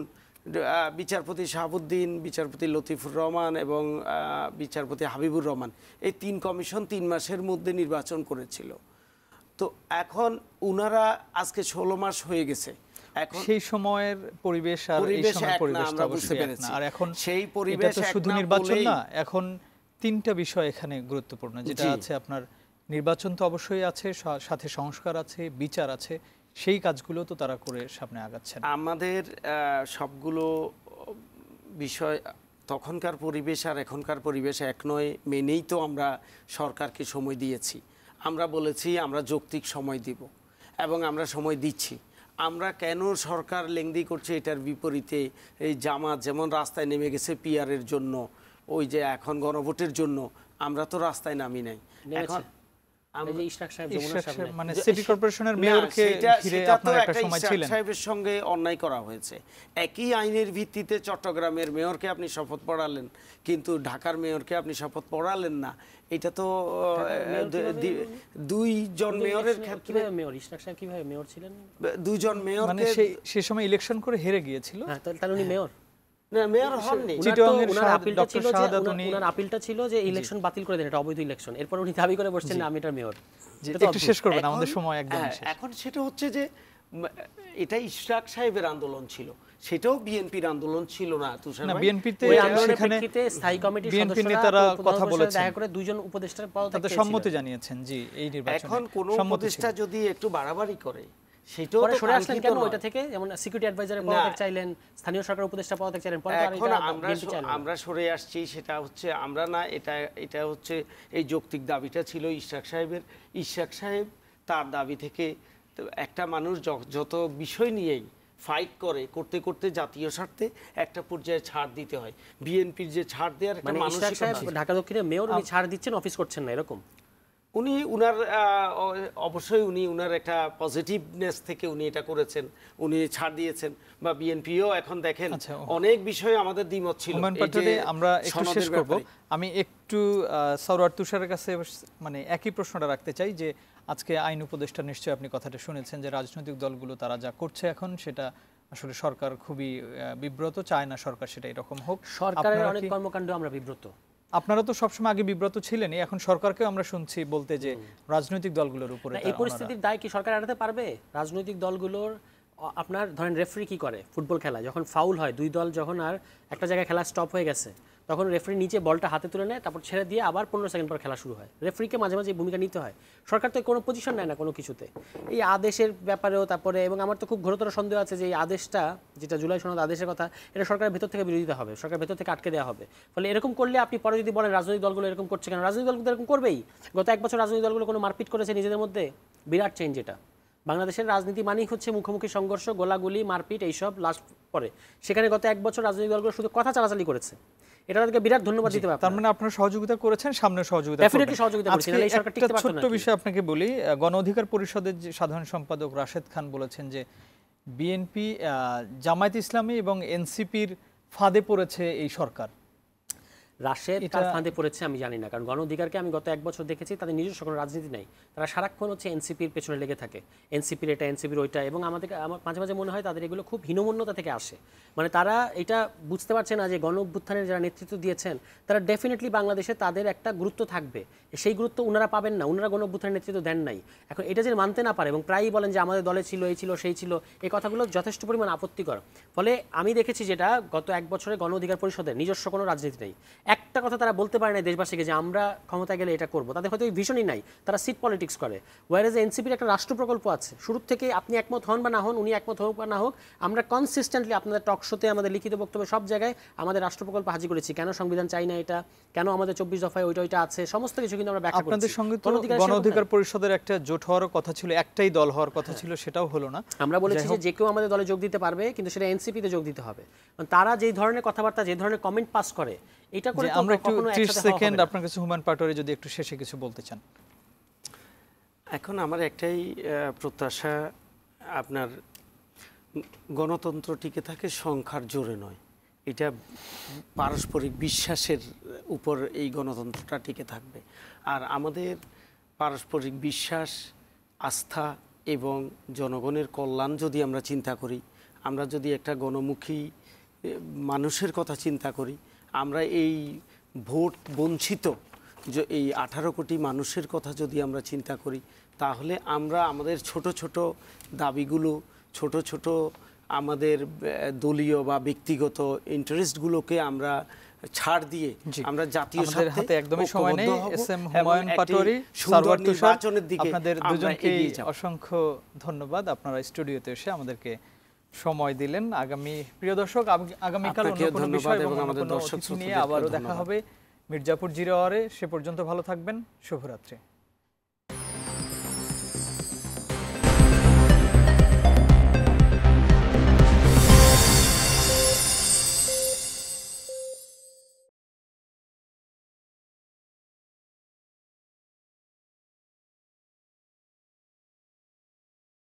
বিচারপতি শাহাবুদ্দিন, বিচারপতি লতিফুর রহমান এবং বিচারপতি হাবিবুর রহমান, এই 3 কমিশন 3 মাসের মধ্যে নির্বাচন করেছিল। তো এখন উনারা আজকে 16 মাস হয়ে গেছে, এখন সেই সময়ের পরিবেশ আর এই সময়ের পরিবেশটা অবশ্যই এক না। আর এখন সেই পরিবেশ শুধু নির্বাচন না, এখন 3টা বিষয় এখানে গুরুত্বপূর্ণ, যেটা আছে আপনার নির্বাচন তো অবশ্যই আছে, সাথে সংস্কার আছে, বিচার আছে, সেই কাজগুলো তো তারা করে সামনে আগাচ্ছেন। আমাদের সবগুলো বিষয় তখনকার পরিবেশ আর এখনকার পরিবেশ এক নয় মেনেই তো আমরা সরকারকে সময় দিয়েছি। আমরা বলেছি আমরা যৌক্তিক সময় দিব এবং আমরা সময় দিচ্ছি। আমরা কেন সরকার লেংদি করছে এটার বিপরীতে এই জামাত যেমন রাস্তায় নেমে গেছে পিআরের জন্য, ওই যে এখন গণভোটের জন্য, আমরা তো রাস্তায় নামি নাই। এখন মানে সিটি কর্পোরেশনের মেয়রকে ঘিরে আপনারা একটা সময় ছিলেন, সাহেবের সঙ্গে অন্যায় করা হয়েছে। একই আইনের ভিত্তিতে চট্টগ্রামের মেয়রকে আপনি শপথ পড়ালেন, কিন্তু ঢাকার মেয়রকে আপনি শপথ পড়ালেন না। এটা তো 2 জন মেয়রের ক্ষেত্রে মেয়র ইশরাক সাহেব কিভাবে মেয়র ছিলেন? 2 জন মেয়র মানে সেই সময় ইলেকশন করে হেরে গিয়েছিল। হ্যাঁ, তাহলে উনি মেয়র না, মেয়র হননি। উনার আপিলটা ছিল যে ইলেকশন বাতিল করে দেন, এটা অবৈধ ইলেকশন। এরপর উনি দাবি করে বসছেন আমি এটা মেয়র। একটু শেষ করবেন, আমাদের সময় একদম শেষ। এখন সেটা হচ্ছে যে এটা ইশরাক সাহেবের আন্দোলন ছিল, সেটাও বিএনপির আন্দোলন ছিল না। তুষার ভাই, বিএনপিতে সেখানে স্থায়ী কমিটির সদস্যরা কথা বলেছেন, দেখা করে 2 জন উপদেষ্টার পদত্যাগ সম্মতি জানিয়েছেন। জি, এই নির্বাচনে এখন কোন উপদেষ্টা যদি একটু বাড়াবাড়ি করে, সেটাও পরে সরে আসলেন কেন ওইটা থেকে? যেমন সিকিউরিটি অ্যাডভাইজারের পদত্যাগ চাইলেন, স্থানীয় সরকার উপদেষ্টা পদত্যাগ চাইলেন, পরে আর এটা আমরা সরে আসছি। সেটা হচ্ছে আমরা না, এটা হচ্ছে এই যৌক্তিক দাবিটা ছিল ইশরাক সাহেবের। ইশরাক সাহেব তার দাবি থেকে, একটা মানুষ যত বিষয় নিয়েই ফাইট করতে করতে জাতীয় স্বার্থে একটা পর্যায়ে ছাড় দিতে হয়। বিএনপির যে ছাড় দেওয়ার একটা মানসিকতা, ঢাকা দক্ষিণের মেয়র উনি ছাড় দিচ্ছেন, অফিস করছেন না, এরকম অবশ্যই উনার একটা পজিটিভনেস থেকে উনি এটা করেছেন, উনি ছাড় দিয়েছেন। বা বিএনপিও এখন দেখেন অনেক বিষয়ে আমাদের দ্বিমত ছিল। আমরা একটু শেষ করব। আমি একটু সরওয়ার তুষারের কাছে মানে একই প্রশ্নটা রাখতে চাই যে আজকে আইন উপদেষ্টা, নিশ্চয়ই আপনি কথাটা শুনেছেন যে রাজনৈতিক দলগুলো তারা যা করছে এখন সেটা আসলে সরকার খুবই বিব্রত, চায় না সরকার সেটা এরকম হোক। সরকারের অনেক কর্মকাণ্ড আমরা বিব্রত। আপনারা তো সবসময় আগে বিব্রত ছিলেন, এখন সরকারকেও আমরা শুনছি বলতে যে রাজনৈতিক দলগুলোর উপরে। এই পরিস্থিতির দায় কি সরকার এড়াতে পারবে? রাজনৈতিক দলগুলোর, আপনার ধরেন রেফারি কি করে ফুটবল খেলা, যখন ফাউল হয়, 2 দল যখন আর একটা জায়গায় খেলা স্টপ হয়ে গেছে, তখন রেফারি নিচে বলটা হাতে তুলে নেয়, তারপর ছেড়ে দিয়ে আবার 15 সেকেন্ড পর খেলা শুরু হয়। রেফারিকে মাঝে মাঝে ভূমিকা নিতে হয়। সরকার তো কোনো পজিশন নেয় না কোনো কিছুতে। এই আদেশের ব্যাপারেও তারপরে, এবং আমার তো খুব ঘোরতর সন্দেহ আছে যে এই আদেশটা, যেটা জুলাই সনদ আদেশের কথা, এটা সরকারের ভেতর থেকে বিরোধিতা হবে, সরকার ভেতর থেকে আটকে দেওয়া হবে। ফলে এরকম করলে আপনি পরে যদি বলেন রাজনৈতিক দলগুলো এরকম করছে কেন, রাজনৈতিক দলগুলো এরকম করবেই। গত 1 বছর রাজনৈতিক দলগুলো কোনো মারপিট করেছে নিজেদের মধ্যে? বিরাট চেঞ্জ এটা। বাংলাদেশের রাজনীতি মানেই হচ্ছে মুখোমুখি সংঘর্ষ, গোলাগুলি, মারপিট, এইসব লাস্ট পরে। সেখানে গত 1 বছর রাজনৈতিক দলগুলো শুধু কথা চালাচালি করেছে। এটা তাদেরকে বিরাট ধন্যবাদ দিতে হবে। তার মানে আপনারা সহযোগিতা করেছেন, সামনে সহযোগিতা করবেন। ডেফিনেটলি সহযোগিতা করছেন। এই সরকার টিকতে পারতো না। ছোট্ট বিষয় আপনাকে বলি, গণ অধিকার পরিষদের যে সাধারণ সম্পাদক রাশেদ খান বলেছেন যে বিএনপি, জামায়াত ইসলামী এবং এনসিপির ফাঁদে পড়েছে এই সরকার। রাশেদ কার ফাঁদে পড়েছে আমি জানি না, কারণ গণ অধিকারকে আমি গত 1 বছর দেখেছি তাদের নিজস্ব কোনো রাজনীতি নেই, তারা সারাক্ষণ হচ্ছে এনসিপির পেছনে লেগে থাকে, এনসিপির এটা এনসিপির ওইটা, এবং আমার মাঝে মাঝে মনে হয় তাদের এগুলো খুব হীনমন্যতা থেকে আসে। মানে তারা এটা বুঝতে পারছে না যে গণ অভ্যুত্থানের যারা নেতৃত্ব দিয়েছেন তারা ডেফিনেটলি বাংলাদেশে তাদের একটা গুরুত্ব থাকবে, সেই গুরুত্ব ওনারা পাবেন না, ওনারা গণ অভ্যুত্থানের নেতৃত্ব দেন নাই। এখন এটা যে মানতে না পারে এবং প্রায়ই বলেন যে আমাদের দলে ছিল, এই ছিল, সেই ছিল, এই কথাগুলো যথেষ্ট পরিমাণ আপত্তিকর। ফলে আমি দেখেছি যেটা গত 1 বছরে গণ অধিকার পরিষদের নিজস্ব কোনো রাজনীতি নেই, একটা কথা তারা বলতে পারে না দেশবাসীকে যে আমরা ক্ষমতায় গেলে এটা করব, তাদের হয়তো ওই ভিশনই নাই, তারা সিট পলিটিক্স করে। ওয়ারেজ এনসিপির একটা রাষ্ট্র প্রকল্প আছে, শুরু থেকে আপনি একমত হন বা না হন, উনি একমত হোক বা না হোক, আমরা কনসিস্টেন্টলি আপনাদের টক শোতে, আমাদের লিখিত বক্তব্যে, সব জায়গায় আমাদের রাষ্ট্র প্রকল্প হাজির করেছি, কেন সংবিধান চাই না এটা, কেন আমাদের 24 দফায় ওইটা আছে, সমস্ত কিছু কিন্তু আমরা ব্যাখ্যা করেছি। আপনাদের সঙ্গে তো গণ অধিকার পরিষদের একটা জোট হওয়ার কথা ছিল, একটাই দল হওয়ার কথা ছিল, সেটাও হলো না। আমরা বলেছি যে কেউ আমাদের দলে যোগ দিতে পারবে, কিন্তু সেটা এনসিপিতে যোগ দিতে হবে। তারা যেই ধরনের কথাবার্তা, যে ধরনের কমেন্ট পাস করে, এটা করে আমরা একটু 30 সেকেন্ড আপনার কাছে হুমায়ুন পাটোয়ারি যদি একটু শেষে কিছু বলতে চান। এখন আমার একটাই প্রত্যাশা, আপনার গণতন্ত্র টিকে থাকে সংখ্যার জোরে নয়, এটা পারস্পরিক বিশ্বাসের উপর এই গণতন্ত্রটা টিকে থাকবে। আর আমাদের পারস্পরিক বিশ্বাস, আস্থা এবং জনগণের কল্যাণ যদি আমরা চিন্তা করি, আমরা যদি একটা গণমুখী মানুষের কথা চিন্তা করি, আমরা এই ভোট বঞ্চিত যে এই 18 কোটি মানুষের কথা যদি আমরা চিন্তা করি, তাহলে আমরা আমাদের ছোট ছোট দাবিগুলো, ছোট ছোট আমাদের দলীয় বা ব্যক্তিগত ইন্টারেস্টগুলোকে আমরা ছাড় দিয়ে আমরা জাতীয় স্বার্থে একদমই সময় নেই। এস এম হুমায়ুন পাটোয়ারি, সারওয়ার তুষার, আপনাদের দুজনকে অসংখ্য ধন্যবাদ, আপনারা স্টুডিওতে এসে আমাদেরকে সময় দিলেন। প্রিয় দর্শক, আগামীকাল অন্য কোনো বিষয় এবং আমাদের দর্শক নিয়ে আবারও দেখা হবে মির্জাপুর জিরো আওয়ারে। সে পর্যন্ত ভালো থাকবেন, শুভরাত্রি।